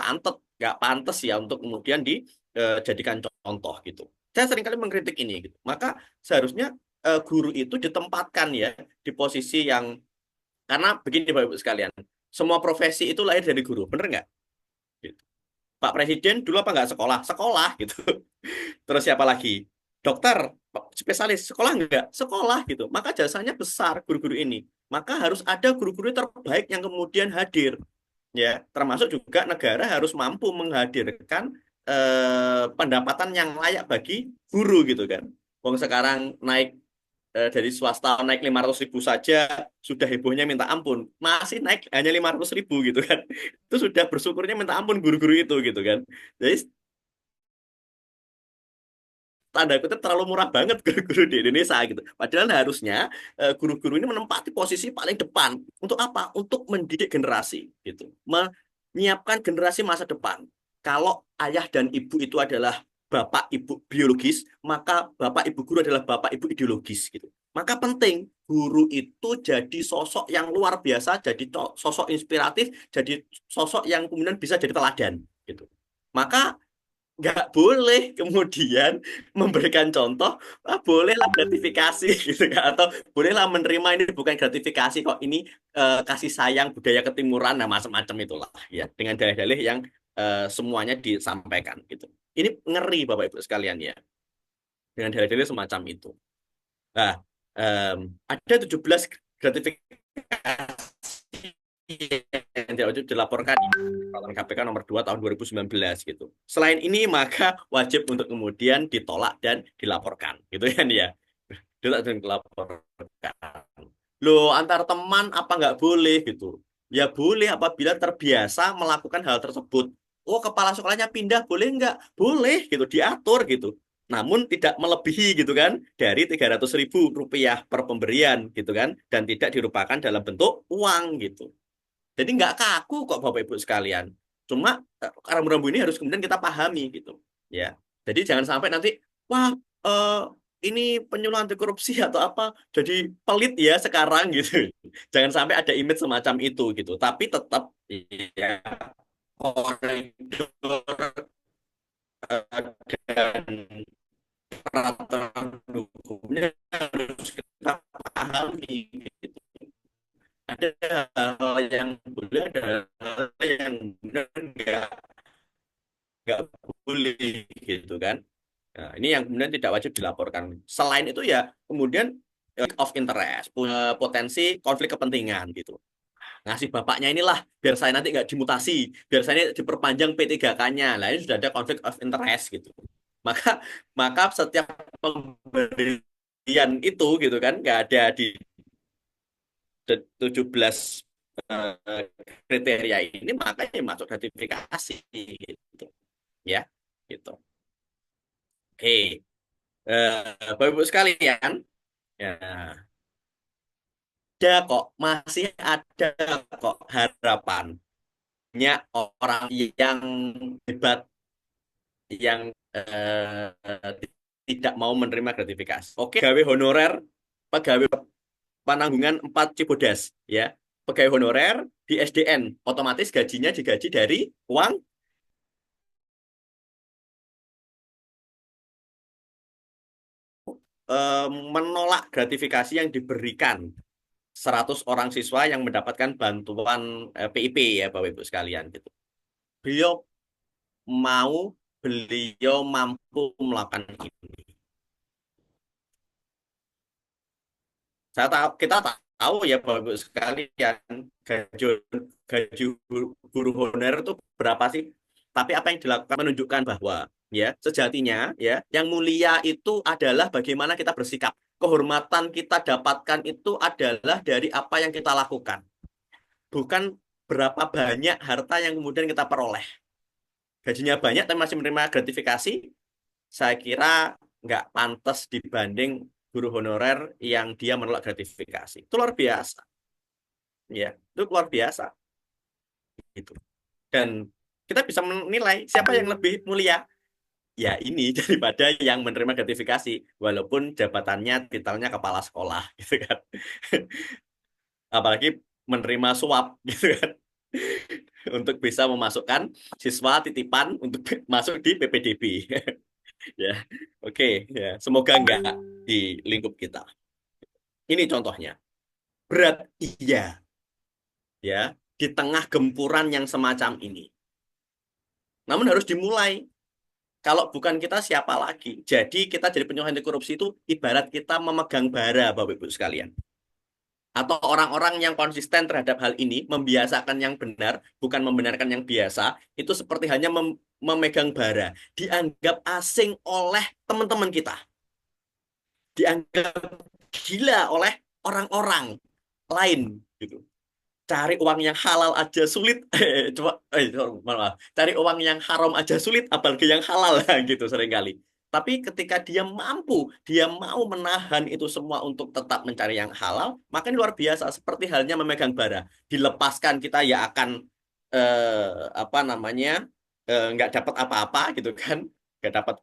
pantas ya untuk kemudian dijadikan contoh gitu. Saya seringkali mengkritik ini gitu. Maka seharusnya guru itu ditempatkan ya di posisi yang, karena begini Bapak Ibu sekalian, semua profesi itu lahir dari guru, bener nggak? Gitu. Pak Presiden dulu apa nggak sekolah? Sekolah gitu. Terus siapa lagi? Dokter, spesialis, sekolah nggak? Sekolah gitu. Maka jasanya besar guru-guru ini. Maka harus ada guru-guru terbaik yang kemudian hadir. Ya, termasuk juga negara harus mampu menghadirkan pendapatan yang layak bagi guru gitu kan. Wong sekarang naik dari swasta naik 500.000 saja sudah hebohnya minta ampun, masih naik hanya 500.000 gitu kan. Itu sudah bersyukurnya minta ampun guru-guru itu gitu kan. Jadi tanda kutip terlalu murah banget guru-guru di Indonesia gitu. Padahal harusnya guru-guru ini menempati posisi paling depan untuk apa? Untuk mendidik generasi gitu, menyiapkan generasi masa depan. Kalau ayah dan ibu itu adalah bapak ibu biologis, maka bapak ibu guru adalah bapak ibu ideologis gitu. Maka penting guru itu jadi sosok yang luar biasa, jadi sosok inspiratif, jadi sosok yang kemudian bisa jadi teladan gitu. Maka nggak boleh kemudian memberikan contoh, bolehlah gratifikasi gitu kan, atau bolehlah menerima ini bukan gratifikasi kok, ini kasih sayang budaya ketimuran, nah macam-macam itulah ya, dengan dalih-dalih yang semuanya disampaikan gitu. Ini ngeri Bapak Ibu sekalian ya, dengan dalil-dalil semacam itu. Nah, ada 17 gratifikasi yang tidak wajib dilaporkan peraturan KPK nomor 2 tahun 2019 gitu. Selain ini maka wajib untuk kemudian ditolak dan dilaporkan gitu kan ya. Ditolak dan dilaporkan. Loh, antar teman apa nggak boleh gitu? Ya boleh apabila terbiasa melakukan hal tersebut. Oh, kepala sekolahnya pindah boleh nggak? Boleh gitu, diatur gitu. Namun tidak melebihi gitu kan dari 300.000 rupiah per pemberian gitu kan, dan tidak dirupakan dalam bentuk uang gitu. Jadi nggak kaku kok Bapak Ibu sekalian. Cuma rambu-rambu ini harus kemudian kita pahami gitu. Ya. Jadi jangan sampai nanti wah ini penyuluh anti korupsi atau apa jadi pelit ya sekarang gitu. Jangan sampai ada image semacam itu gitu. Tapi tetap ya koridor dan peraturan hukumnya harus kita pahami gitu. Ada hal yang boleh, ada hal yang benar nggak boleh gitu kan. Nah, ini yang kemudian tidak wajib dilaporkan. Selain itu ya kemudian conflict of interest, punya potensi konflik kepentingan gitu. Ngasih bapaknya inilah biar saya nanti nggak dimutasi, biar saya ini diperpanjang P3K-nya. Nah, ini sudah ada conflict of interest gitu. Maka maka setiap pemberian itu gitu kan nggak ada di 17 kriteria ini, makanya masuk gratifikasi gitu ya gitu. Oke, Bapak Ibu sekalian, ya ada kok, masih ada kok harapannya orang yang hebat yang tidak mau menerima gratifikasi. Oke, pegawai honorer, pegawai penanggungan 4 Cibodas ya. Pegawai honorer di SDN otomatis gajinya digaji dari uang menolak gratifikasi yang diberikan 100 orang siswa yang mendapatkan bantuan PIP ya Bapak Ibu sekalian gitu. Beliau mampu melakukan ini. Kita tahu ya Bapak Ibu sekalian gaji guru honorer itu berapa sih? Tapi apa yang dilakukan menunjukkan bahwa ya sejatinya ya yang mulia itu adalah bagaimana kita bersikap. Kehormatan kita dapatkan itu adalah dari apa yang kita lakukan. Bukan berapa banyak harta yang kemudian kita peroleh. Gajinya banyak tapi masih menerima gratifikasi, saya kira nggak pantas dibanding guru honorer yang dia menolak gratifikasi. Itu luar biasa. Ya, itu luar biasa. Gitu. Dan kita bisa menilai siapa yang lebih mulia. Ya ini daripada yang menerima gratifikasi walaupun jabatannya titelnya kepala sekolah gitu kan. Apalagi menerima suap gitu kan. Untuk bisa memasukkan siswa titipan untuk masuk di PPDB. Ya. Oke, ya. Semoga enggak di lingkup kita. Ini contohnya. Berat iya. Ya, di tengah gempuran yang semacam ini. Namun harus dimulai. Kalau bukan kita siapa lagi? Jadi kita jadi penyuluh anti korupsi itu ibarat kita memegang bara Bapak Ibu sekalian. Atau orang-orang yang konsisten terhadap hal ini, membiasakan yang benar, bukan membenarkan yang biasa, itu seperti hanya memegang bara. Dianggap asing oleh teman-teman kita. Dianggap gila oleh orang-orang lain. Gitu. Cari uang yang halal aja sulit. Maaf. Cari uang yang haram aja sulit, apalagi yang halal gitu seringkali. Tapi ketika dia mampu, dia mau menahan itu semua untuk tetap mencari yang halal, maka ini luar biasa. Seperti halnya memegang bara. Dilepaskan kita ya akan apa namanya nggak dapat apa-apa gitu kan, nggak dapat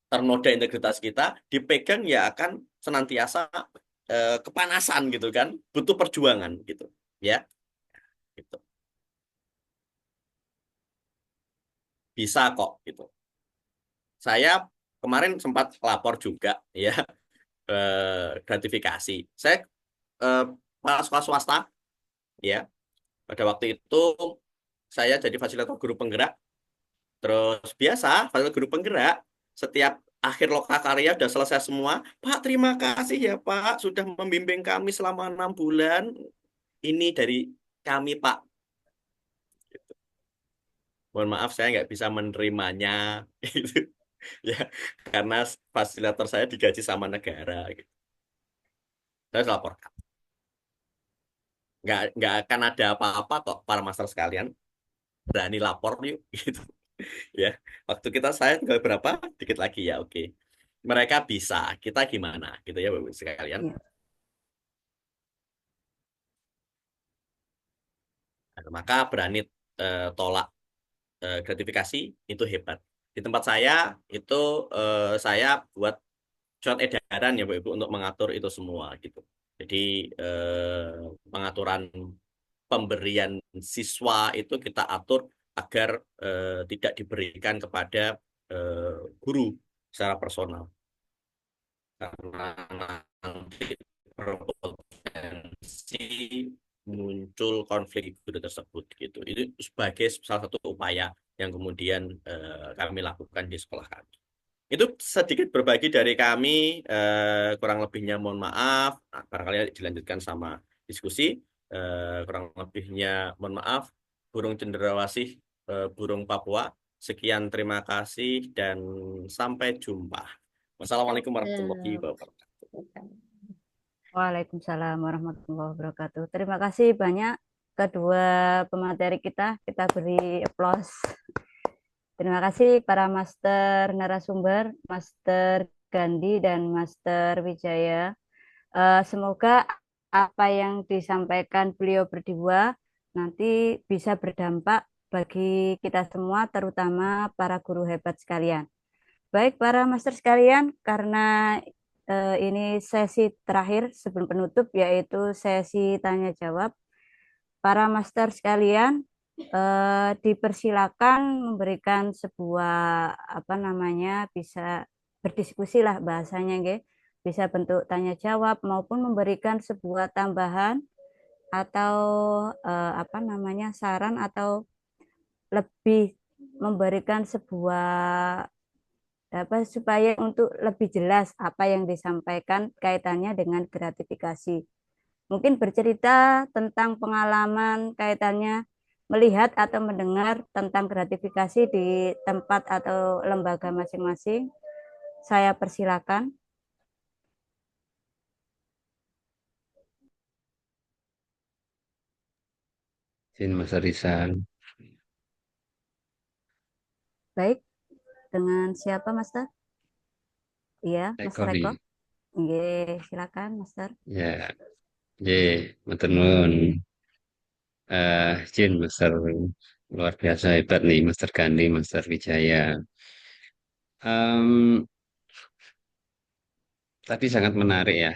ternoda integritas kita. Dipegang ya akan senantiasa kepanasan gitu kan, butuh perjuangan gitu, ya. Gitu. Bisa kok gitu. Saya kemarin sempat lapor juga ya gratifikasi. Saya sekolah swasta ya. Pada waktu itu saya jadi fasilitator guru penggerak. Terus biasa fasilitator guru penggerak setiap akhir lokakarya sudah selesai semua. Pak, terima kasih ya Pak sudah membimbing kami selama 6 bulan. ini dari kami Pak. Gitu. Mohon maaf saya nggak bisa menerimanya, gitu. Ya, karena fasilitator saya digaji sama negara. Gitu. Saya laporkan. Nggak akan ada apa-apa kok para master sekalian. Berani lapor yuk, gitu. Ya, waktu saya tinggal berapa? Dikit lagi ya, oke. Mereka bisa, kita gimana? Gitu ya, Bapak sekalian. Iya. Nah, maka berani tolak gratifikasi itu hebat. Di tempat saya itu saya buat surat edaran ya Bapak Ibu untuk mengatur itu semua gitu. Jadi pengaturan pemberian siswa itu kita atur agar tidak diberikan kepada guru secara personal karena nanti berpotensi muncul konflik guru tersebut gitu. Itu sebagai salah satu upaya yang kemudian kami lakukan di sekolah kami. Itu sedikit berbagi dari kami, kurang lebihnya mohon maaf. Nah, barangkali dilanjutkan sama diskusi. Kurang lebihnya mohon maaf. Burung cendrawasih, burung Papua. Sekian terima kasih dan sampai jumpa. Wassalamualaikum warahmatullahi wabarakatuh. Waalaikumsalam warahmatullahi wabarakatuh. Terima kasih banyak kedua pemateri kita. Kita beri aplaus. Terima kasih para master narasumber, Master Gandhi dan Master Wijaya. Semoga apa yang disampaikan beliau berdua nanti bisa berdampak bagi kita semua, terutama para guru hebat sekalian. Baik para master sekalian, karena ini sesi terakhir sebelum penutup, yaitu sesi tanya jawab. Para master sekalian, dipersilakan memberikan sebuah bisa berdiskusi lah bahasanya, bisa bentuk tanya jawab maupun memberikan sebuah tambahan atau saran atau lebih memberikan sebuah supaya untuk lebih jelas apa yang disampaikan kaitannya dengan gratifikasi. Mungkin bercerita tentang pengalaman kaitannya melihat atau mendengar tentang gratifikasi di tempat atau lembaga masing-masing. Saya persilakan. Izin Mas Rizal. Baik, dengan siapa Master? Iya, Master Eko. Iya, silakan Master. Ya, matur nuwun. Izin Master, luar biasa hebat nih Master Gandhi, Master Wijaya. Tadi sangat menarik ya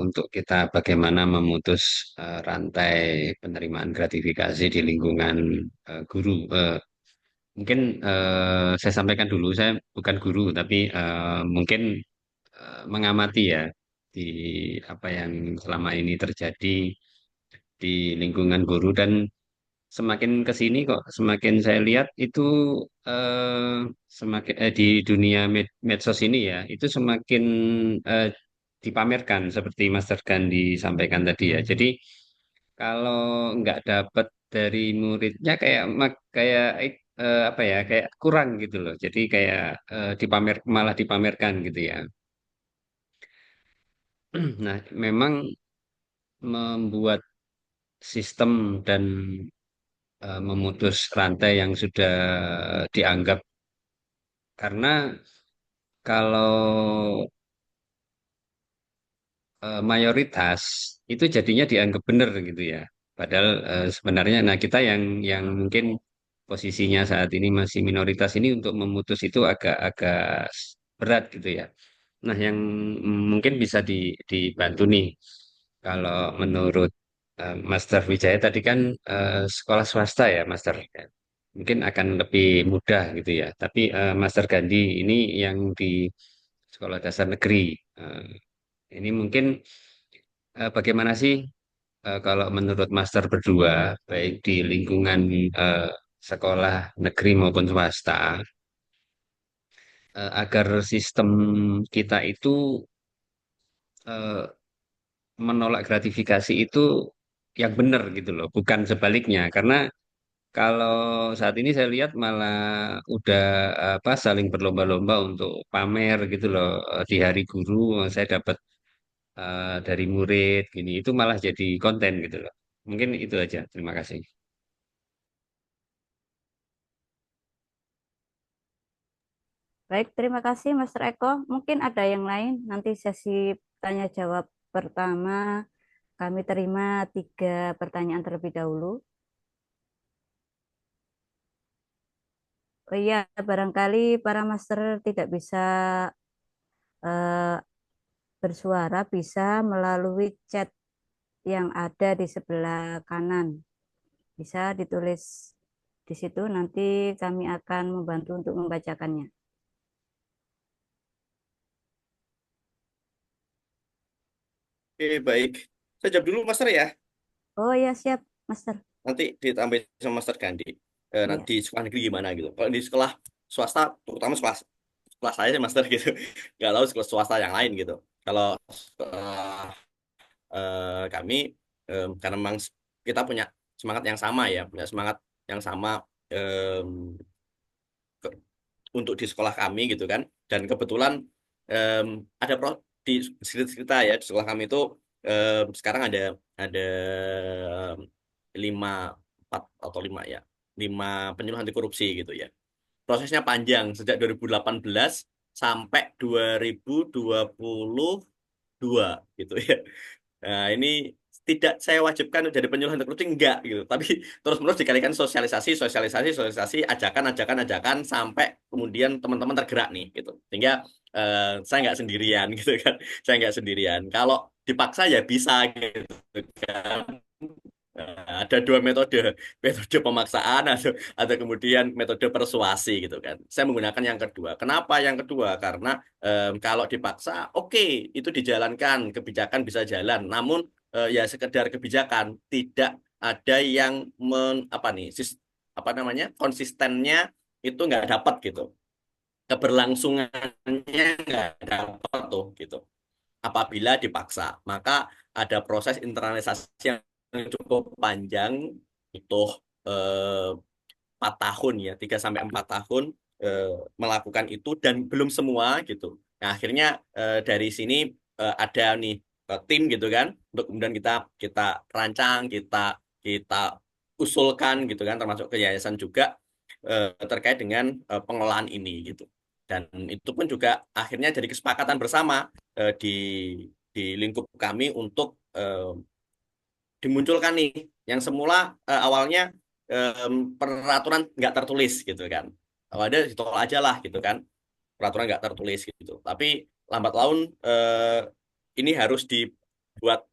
untuk kita bagaimana memutus rantai penerimaan gratifikasi di lingkungan guru. Mungkin saya sampaikan dulu, saya bukan guru, tapi mungkin mengamati ya di apa yang selama ini terjadi di lingkungan guru dan semakin ke sini kok semakin saya lihat itu semakin di dunia medsos ini ya itu semakin eh, dipamerkan seperti Master Gandhi sampaikan tadi ya. Jadi kalau nggak dapat dari muridnya kayak apa ya kayak kurang gitu loh. Jadi kayak malah dipamerkan gitu ya. Nah, memang membuat sistem dan memutus rantai yang sudah dianggap karena kalau mayoritas itu jadinya dianggap benar gitu ya. Padahal sebenarnya nah kita yang mungkin posisinya saat ini masih minoritas ini untuk memutus itu agak-agak berat gitu ya. Nah, yang mungkin bisa dibantu nih kalau menurut Master Wijaya tadi kan sekolah swasta ya, Master. Mungkin akan lebih mudah gitu ya. Tapi Master Gandhi ini yang di sekolah dasar negeri. Eh, ini mungkin bagaimana sih kalau menurut Master berdua, baik di lingkungan eh, sekolah negeri maupun swasta, agar sistem kita itu eh, menolak gratifikasi itu yang benar gitu loh, bukan sebaliknya. Karena kalau saat ini saya lihat malah udah apa saling berlomba-lomba untuk pamer gitu loh. Di Hari Guru saya dapat dari murid gini, itu malah jadi konten gitu loh. Mungkin itu aja. Terima kasih. Baik, terima kasih Mas Eko. Mungkin ada yang lain. Nanti sesi tanya jawab pertama kami terima 3 pertanyaan terlebih dahulu. Oh iya, barangkali para master tidak bisa eh, bersuara, bisa melalui chat yang ada di sebelah kanan. Bisa ditulis di situ, nanti kami akan membantu untuk membacakannya. Oke, baik. Saya jawab dulu, Master ya. Oh ya, siap, Master. Nanti ditambahin sama Master Gandhi. Iya. Nanti di sekolah negeri gimana gitu. Kalau di sekolah swasta, terutama sekolah sekolah saya sih Master gitu. Nggak tahu sekolah swasta yang lain gitu. Kalau sekolah kami, karena memang kita punya semangat yang sama ya, punya semangat yang sama em, ke- untuk di sekolah kami gitu kan. Dan kebetulan em, ada di cerita ya di sekolah kami itu sekarang ada 5 ya 5 penyuluh anti korupsi gitu ya. Prosesnya panjang sejak 2018 sampai 2022 gitu ya. Nah, ini tidak saya wajibkan untuk jadi penyuluh anti korupsi enggak gitu, tapi terus-menerus dikalikan sosialisasi, ajakan sampai kemudian teman-teman tergerak nih gitu. Sehingga saya nggak sendirian gitu kan. Saya nggak sendirian. Kalau dipaksa ya bisa gitu kan. Ada 2 metode, metode pemaksaan atau kemudian metode persuasi gitu kan. Saya menggunakan yang kedua. Kenapa yang kedua? Karena kalau dipaksa, oke, itu dijalankan, kebijakan bisa jalan. Namun ya sekedar kebijakan, tidak ada yang apa nih, apa namanya, konsistennya itu nggak dapat gitu. Keberlangsungannya nggak dapat tuh gitu. Apabila dipaksa, maka ada proses internalisasi yang cukup panjang, butuh eh, 4 tahun ya, 3 sampai 4 tahun eh, melakukan itu dan belum semua gitu. Nah, akhirnya dari sini ada nih tim gitu kan, untuk kemudian kita kita rancang, kita usulkan gitu kan, termasuk ke yayasan juga terkait dengan pengelolaan ini gitu. Dan itu pun juga akhirnya jadi kesepakatan bersama di lingkup kami untuk dimunculkan nih yang semula awalnya peraturan nggak tertulis gitu kan. Kalau ada ditolak aja lah gitu kan, peraturan nggak tertulis gitu. Tapi lambat laun ini harus dibuat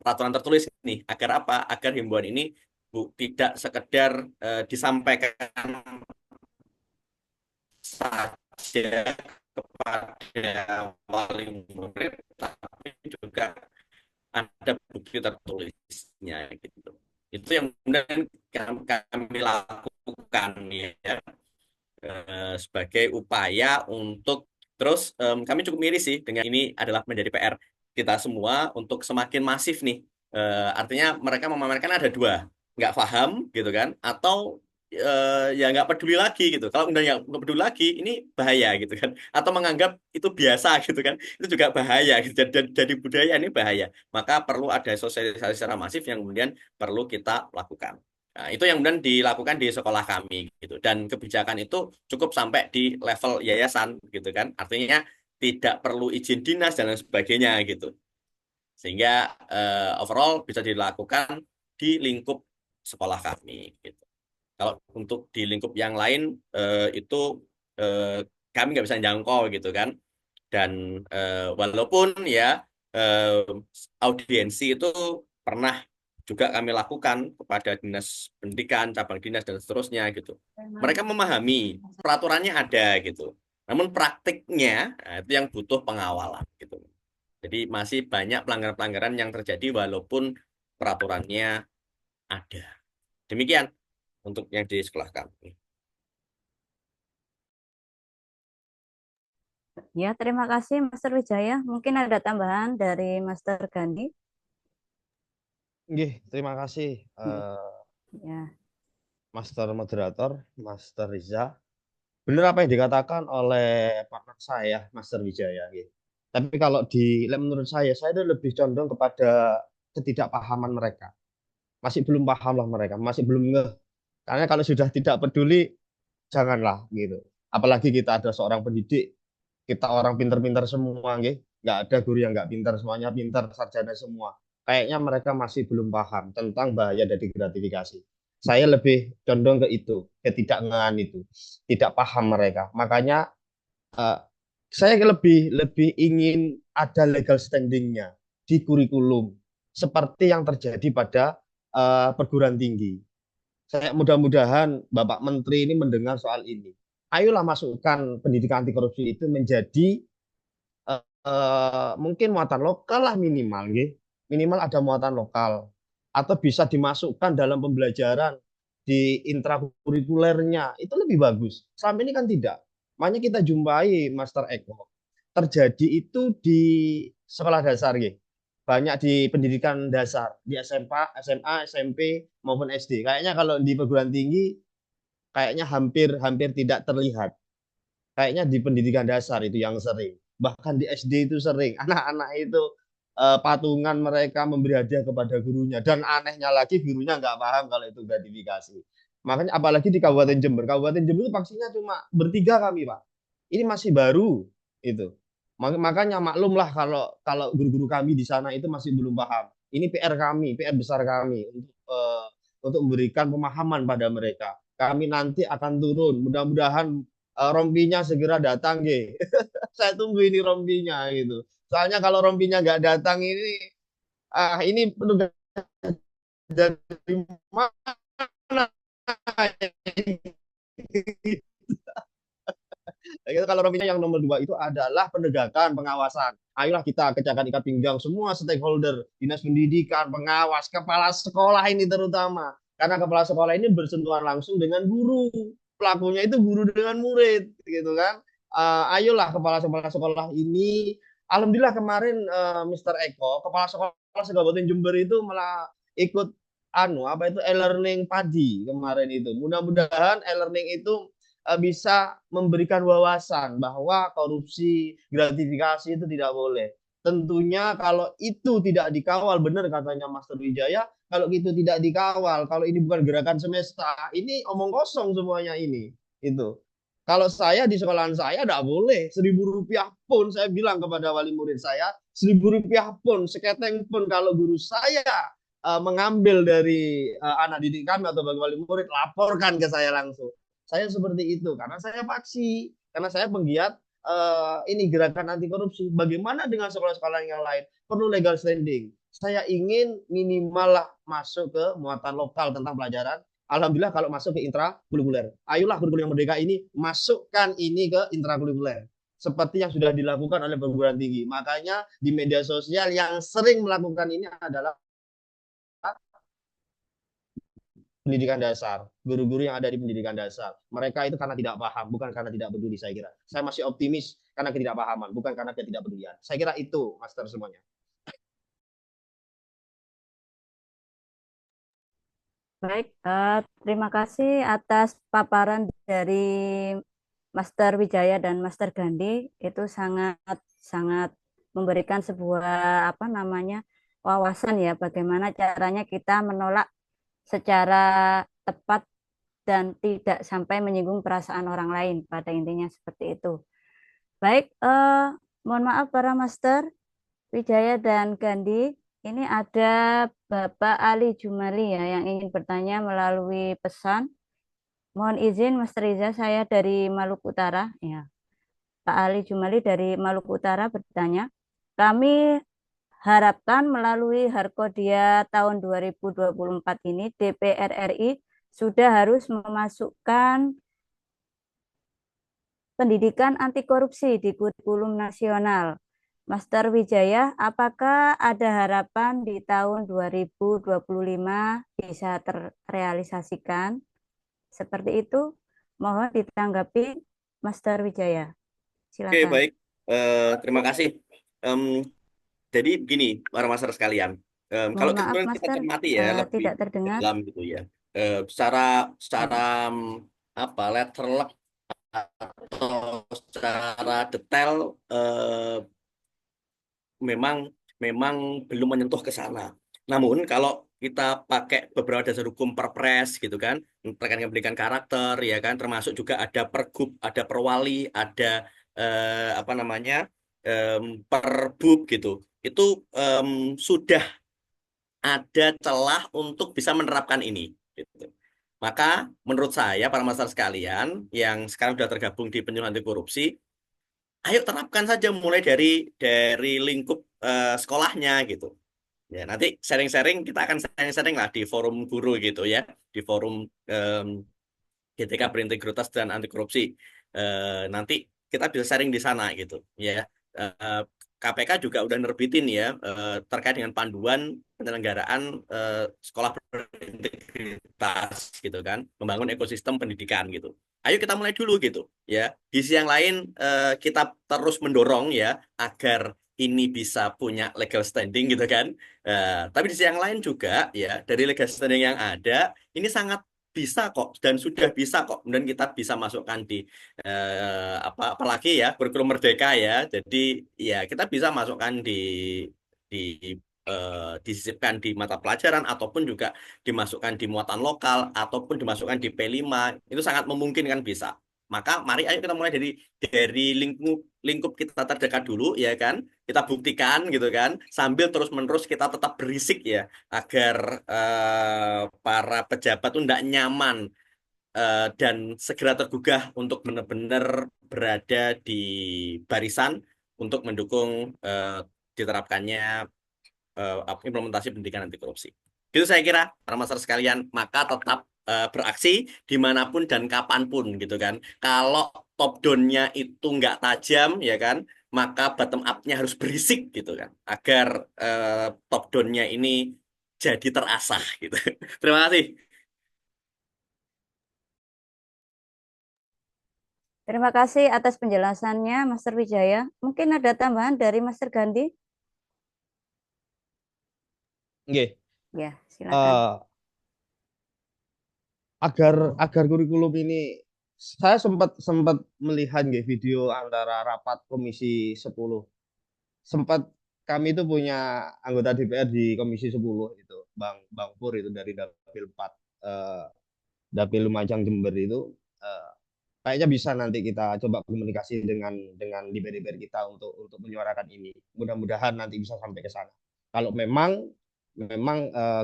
peraturan tertulis nih, agar apa? Agar himbauan ini tidak sekedar disampaikan saja kepada wali murid, tapi juga ada bukti tertulisnya gitu. Itu yang kemudian kami lakukan ya, sebagai upaya untuk terus kami cukup miris sih dengan ini adalah menjadi PR kita semua untuk semakin masif nih. Artinya mereka memamerkan ada dua, nggak paham gitu kan, atau ya nggak peduli lagi gitu. Kalau udah yang nggak peduli lagi, ini bahaya gitu kan, atau menganggap itu biasa gitu kan, itu juga bahaya gitu. Jadi budaya ini bahaya. Maka perlu ada sosialisasi secara masif yang kemudian perlu kita lakukan. Nah, itu yang kemudian dilakukan di sekolah kami gitu. Dan kebijakan itu cukup sampai di level yayasan gitu kan. Artinya tidak perlu izin dinas dan lain sebagainya gitu. Sehingga overall bisa dilakukan di lingkup sekolah kami gitu. Kalau untuk di lingkup yang lain itu eh, kami nggak bisa jangkau gitu kan. Dan walaupun ya eh, audiensi itu pernah juga kami lakukan kepada dinas pendidikan, cabang dinas dan seterusnya gitu. Mereka memahami peraturannya ada gitu. Namun praktiknya itu yang butuh pengawalan gitu. Jadi masih banyak pelanggaran-pelanggaran yang terjadi walaupun peraturannya ada. Demikian untuk yang di sekolah kami. Ya, terima kasih Master Wijaya. Mungkin ada tambahan dari Master Gandhi. Nggih, terima kasih Ya. Master Moderator, Master Riza. Benar apa yang dikatakan oleh partner saya, Master Wijaya. Nggih. Tapi kalau menurut saya itu lebih condong kepada ketidakpahaman mereka. Masih belum paham lah mereka, masih belum ngeh. Karena kalau sudah tidak peduli, janganlah gitu. Apalagi kita ada seorang pendidik, kita orang pinter-pinter semua, nggih. Nggak ada guru yang nggak pinter, semuanya pinter, sarjana semua. Kayaknya mereka masih belum paham tentang bahaya dari gratifikasi. Saya lebih condong ke itu, ketidakngahan itu, tidak paham mereka. Makanya eh, saya lebih lebih ingin ada legal standingnya di kurikulum, seperti yang terjadi pada perguruan tinggi. Saya mudah-mudahan Bapak Menteri ini mendengar soal ini. Ayolah masukkan pendidikan anti korupsi itu menjadi mungkin muatan lokal lah minimal, nggih. Minimal ada muatan lokal atau bisa dimasukkan dalam pembelajaran di intrakurikulernya itu lebih bagus. Selama ini kan tidak. Makanya kita jumpai Master Eko terjadi itu di sekolah dasar, nggih. Banyak di pendidikan dasar, di SMA, SMP maupun SD. Kayaknya kalau di perguruan tinggi kayaknya hampir hampir tidak terlihat. Kayaknya di pendidikan dasar itu yang sering. Bahkan di SD itu sering. Anak-anak itu patungan mereka memberi hadiah kepada gurunya. Dan anehnya lagi gurunya nggak paham kalau itu gratifikasi. Makanya apalagi di Kabupaten Jember. Kabupaten Jember itu vaksinnya cuma bertiga kami, Pak. Ini masih baru itu. Makanya maklumlah kalau kalau guru-guru kami di sana itu masih belum paham. Ini PR kami, PR besar kami untuk memberikan pemahaman pada mereka. Kami nanti akan turun. Mudah-mudahan rompinya segera datang, Ge. Saya tunggu ini rompinya gitu. Soalnya kalau rompinya nggak datang ini penugas dari mana? Kalau rompinya yang nomor 2 itu adalah penegakan pengawasan. Ayolah kita kencangkan ikat pinggang semua stakeholder, dinas pendidikan, pengawas, kepala sekolah ini terutama. Karena kepala sekolah ini bersentuhan langsung dengan guru. Pelakunya itu guru dengan murid, gitu kan. Ayolah kepala sekolah ini. Alhamdulillah kemarin Mr. Eko, kepala sekolah Kabupaten Jember itu malah ikut apa itu e-learning padi kemarin itu. Mudah-mudahan e-learning itu bisa memberikan wawasan bahwa korupsi, gratifikasi itu tidak boleh. Tentunya kalau itu tidak dikawal, benar katanya Master Wijaya, kalau itu tidak dikawal, kalau ini bukan gerakan semesta, ini omong kosong semuanya ini. Itu. Kalau saya di sekolahan saya tidak boleh, Rp1.000 pun saya bilang kepada wali murid saya, Rp1.000 pun, seketeng pun kalau guru saya mengambil dari anak didik kami atau bagi wali murid, laporkan ke saya langsung. Saya seperti itu karena saya faksi, karena saya penggiat ini gerakan anti korupsi. Bagaimana dengan sekolah-sekolah yang lain? Perlu legal standing. Saya ingin minimal lah masuk ke muatan lokal tentang pelajaran. Alhamdulillah kalau masuk ke intrakurikuler. Ayolah kurikulum yang merdeka ini masukkan ini ke intrakurikuler. Seperti yang sudah dilakukan oleh perguruan tinggi. Makanya di media sosial yang sering melakukan ini adalah pendidikan dasar, guru-guru yang ada di pendidikan dasar. Mereka itu karena tidak paham, bukan karena tidak peduli, saya kira. Saya masih optimis karena ketidakpahaman, bukan karena ketidakpedulian. Saya kira itu, Master semuanya. Baik, terima kasih atas paparan dari Master Wijaya dan Master Gandhi. Itu sangat memberikan sebuah wawasan ya, bagaimana caranya kita menolak secara tepat dan tidak sampai menyinggung perasaan orang lain, pada intinya seperti itu. Baik, mohon maaf para Master Wijaya dan Gandhi, ini ada Bapak Ali Jumali ya yang ingin bertanya melalui pesan. Mohon izin Master Riza, saya dari Maluku Utara ya. Pak Ali Jumali dari Maluku Utara bertanya, kami harapkan melalui Harkodia tahun 2024 ini DPR RI sudah harus memasukkan pendidikan anti korupsi di kurikulum nasional. Master Wijaya, apakah ada harapan di tahun 2025 bisa terrealisasikan? Seperti itu, mohon ditanggapi Master Wijaya. Silakan. Oke, baik. Terima kasih. Jadi begini, para masyarakat sekalian, kalau Mohon maaf, kemudian kita Master, cermati ya lebih tidak terdengar. dalam gitu ya. Secara secara apa letter luck atau secara detail memang memang belum menyentuh ke sana. Namun kalau kita pakai beberapa dasar hukum perpres gitu kan, terkait dengan pendidikan karakter ya kan, termasuk juga ada pergub, ada perwali, ada apa namanya perbub gitu. Itu sudah ada celah untuk bisa menerapkan ini. Gitu. Maka menurut saya para masyarakat sekalian yang sekarang sudah tergabung di penyuluh anti korupsi, ayo terapkan saja mulai dari lingkup sekolahnya gitu. Ya, nanti sharing-sharing kita akan sharing-sharing lah di forum guru gitu ya, di forum em, GTK berintegritas dan anti korupsi. Nanti kita bisa sharing di sana gitu ya. Eh, KPK juga udah nerbitin ya terkait dengan panduan penyelenggaraan sekolah berintegritas gitu kan, membangun ekosistem pendidikan gitu. Ayo kita mulai dulu gitu ya. Di sisi yang lain kita terus mendorong ya agar ini bisa punya legal standing gitu kan. Tapi di sisi yang lain juga ya dari legal standing yang ada ini sangat bisa kok dan sudah bisa kok. Kemudian kita bisa masukkan di apa apalagi ya kurikulum merdeka ya. Jadi ya kita bisa masukkan di disisipkan di mata pelajaran ataupun juga dimasukkan di muatan lokal ataupun dimasukkan di P5 itu sangat memungkinkan bisa. Maka mari ayo kita mulai dari lingkup kita terdekat dulu ya kan. Kita buktikan gitu kan sambil terus-menerus kita tetap berisik ya agar para pejabat itu tidak nyaman dan segera tergugah untuk benar-benar berada di barisan untuk mendukung diterapkannya implementasi pendidikan anti korupsi. Itu saya kira para masyarakat sekalian, maka tetap beraksi dimanapun dan kapanpun gitu kan. Kalau top down-nya itu nggak tajam ya kan, maka bottom up-nya harus berisik gitu kan, agar top down-nya ini jadi terasah gitu. Terima kasih. Terima kasih atas penjelasannya, Master Wijaya. Mungkin ada tambahan dari Master Gandhi? Nggih. Ya, silakan. Agar kurikulum ini saya sempat sempat melihat nggih video antara rapat Komisi 10. Sempat kami itu punya anggota DPR di Komisi 10 itu, Bang Pur itu dari Dapil 4 Dapil Lumajang Jember itu kayaknya bisa nanti kita coba komunikasi dengan DPR kita untuk menyuarakan ini. Mudah-mudahan nanti bisa sampai ke sana. Kalau memang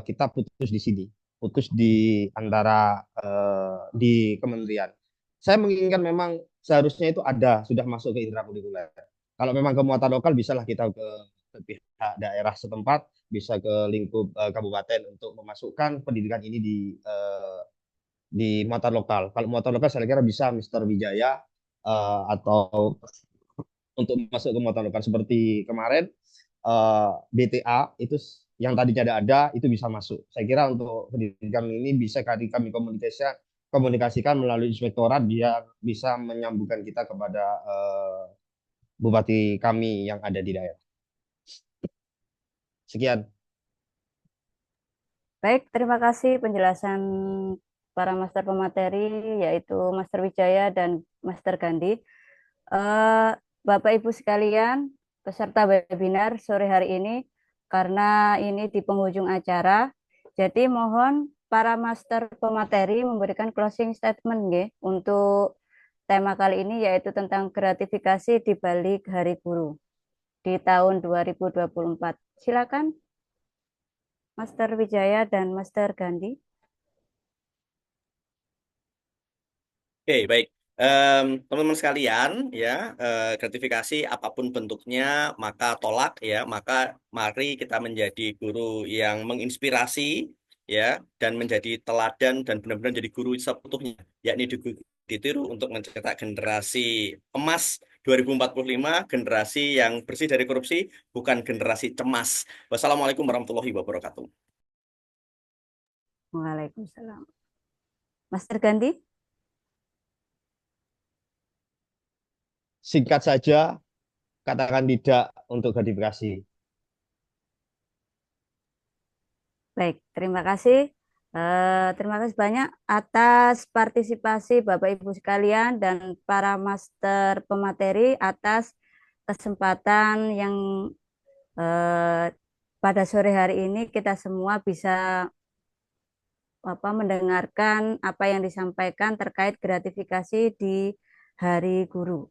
kita putus di sini, putus di antara di kementerian. Saya menginginkan memang seharusnya itu ada sudah masuk ke intrakurikuler. Kalau memang ke muatan lokal bisalah kita ke pihak daerah setempat, bisa ke lingkup kabupaten untuk memasukkan pendidikan ini di muatan lokal. Kalau muatan lokal saya kira bisa Mister Wijaya atau untuk masuk ke muatan lokal seperti kemarin BTA itu yang tadinya ada itu bisa masuk. Saya kira untuk pendidikan ini bisa kami komunikasikan melalui inspektorat biar bisa menyambungkan kita kepada bupati kami yang ada di daerah. Sekian. Baik, terima kasih penjelasan para master pemateri yaitu Master Wijaya dan Master Gandhi. Bapak Ibu sekalian, peserta webinar sore hari ini, karena ini di penghujung acara, jadi mohon para master pemateri memberikan closing statement nggih, untuk tema kali ini yaitu tentang gratifikasi di balik Hari Guru di tahun 2024. Silakan Master Wijaya dan Master Gandhi. Oke, baik. Teman-teman sekalian, ya, gratifikasi apapun bentuknya, maka tolak, ya, maka mari kita menjadi guru yang menginspirasi, ya, dan menjadi teladan dan benar-benar jadi guru seutuhnya, yakni ditiru untuk mencetak generasi emas 2045, generasi yang bersih dari korupsi, bukan generasi cemas. Wassalamualaikum warahmatullahi wabarakatuh. Waalaikumsalam. Master Gandhi? Singkat saja, katakan tidak untuk gratifikasi. Baik, terima kasih. Terima kasih banyak atas partisipasi Bapak Ibu sekalian dan para master pemateri atas kesempatan yang pada sore hari ini kita semua bisa mendengarkan apa yang disampaikan terkait gratifikasi di Hari Guru,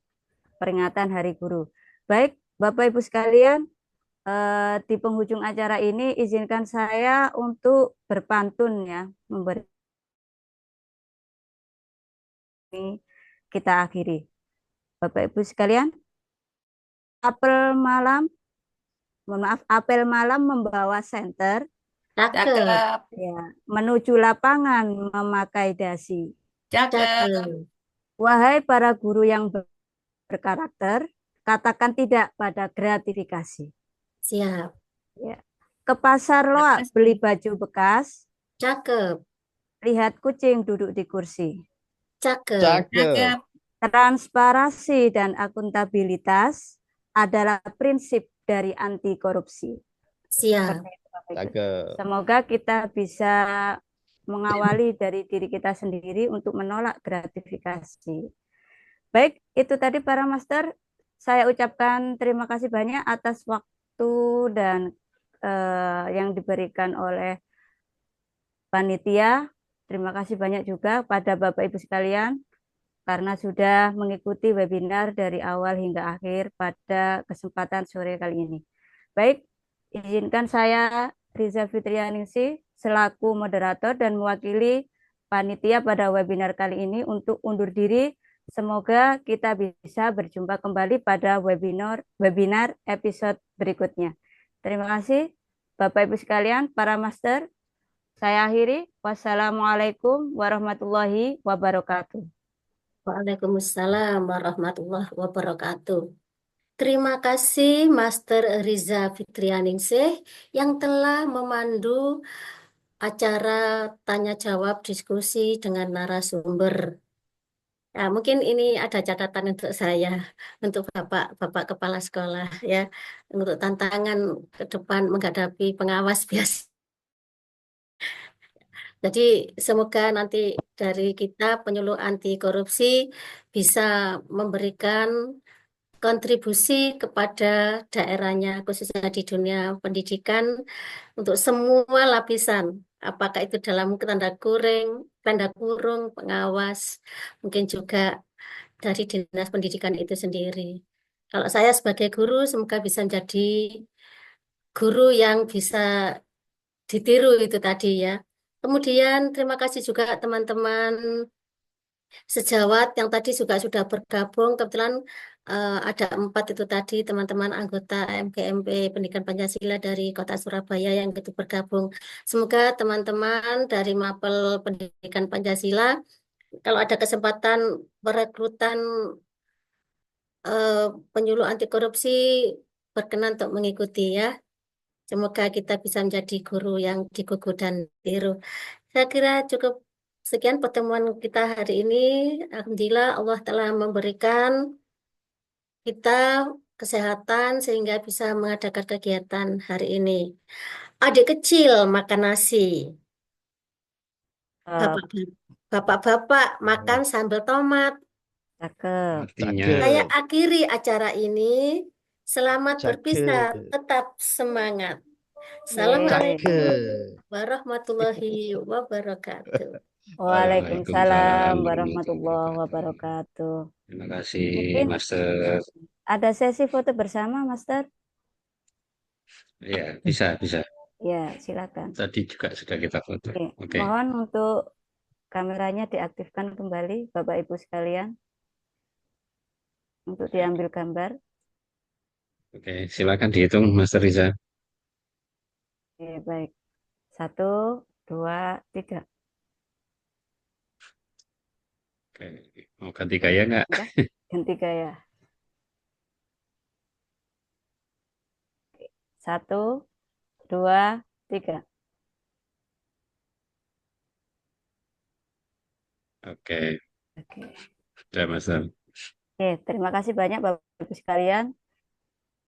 peringatan Hari Guru. Baik, Bapak Ibu sekalian, di penghujung acara ini izinkan saya untuk berpantun ya, memberi kita akhiri. Bapak Ibu sekalian, apel malam, mohon maaf, apel malam membawa senter, Cakep. ya, menuju lapangan memakai dasi. Cakep. Wahai para guru yang berkarakter, katakan tidak pada gratifikasi. Siap. Ya. Ke pasar loak beli baju bekas. Cakep. Lihat kucing duduk di kursi. Cakep. Cakep. Transparansi dan akuntabilitas adalah prinsip dari anti korupsi. Siap. Cakep. Semoga kita bisa mengawali dari diri kita sendiri untuk menolak gratifikasi. Baik, itu tadi para master. Saya ucapkan terima kasih banyak atas waktu dan yang diberikan oleh panitia. Terima kasih banyak juga pada Bapak Ibu sekalian karena sudah mengikuti webinar dari awal hingga akhir pada kesempatan sore kali ini. Baik, izinkan saya Riza Fitrianingsih selaku moderator dan mewakili panitia pada webinar kali ini untuk undur diri. Semoga kita bisa berjumpa kembali pada webinar episode berikutnya. Terima kasih Bapak Ibu sekalian, para master. Saya akhiri. Wassalamualaikum warahmatullahi wabarakatuh. Waalaikumsalam warahmatullahi wabarakatuh. Terima kasih Master Riza Fitrianingsih yang telah memandu acara tanya jawab diskusi dengan narasumber. Nah, mungkin ini ada catatan untuk saya, untuk Bapak Kepala Sekolah ya, untuk tantangan ke depan menghadapi pengawas biasa. Jadi semoga nanti dari kita penyuluh anti korupsi bisa memberikan kontribusi kepada daerahnya khususnya di dunia pendidikan untuk semua lapisan, apakah itu dalam tanda kurung pengawas, mungkin juga dari dinas pendidikan itu sendiri. Kalau saya sebagai guru semoga bisa menjadi guru yang bisa ditiru itu tadi ya. Kemudian terima kasih juga teman-teman sejawat yang tadi juga sudah bergabung. Kebetulan ada 4 itu tadi teman-teman anggota MGMP Pendidikan Pancasila dari Kota Surabaya yang ikut bergabung. Semoga teman-teman dari Mapel Pendidikan Pancasila kalau ada kesempatan perekrutan penyuluh anti korupsi berkenan untuk mengikuti ya. Semoga kita bisa menjadi guru yang digugu dan tiru. Saya kira cukup sekian pertemuan kita hari ini. Alhamdulillah Allah telah memberikan kita kesehatan sehingga bisa mengadakan kegiatan hari ini. Adik kecil makan nasi. Bapak-bapak makan sambal tomat. Artinya Saya akhiri acara ini. Selamat Cakep. berpisah, tetap semangat. Assalamualaikum warahmatullahi wabarakatuh. Waalaikumsalam warahmatullahi wabarakatuh. Terima kasih, Mungkin Master. ada sesi foto bersama, Master? Ya, bisa. Ya, silakan. Tadi juga sudah kita foto. Oke. Mohon untuk kameranya diaktifkan kembali, Bapak Ibu sekalian, untuk diambil gambar. Oke, silakan dihitung, Master Riza. Oke, baik. 1, 2, 3. Oke, mau ganti gaya nggak? Ganti gaya. 1, 2, 3. Oke. Sudah, Master. Oke, terima kasih banyak Bapak Ibu sekalian.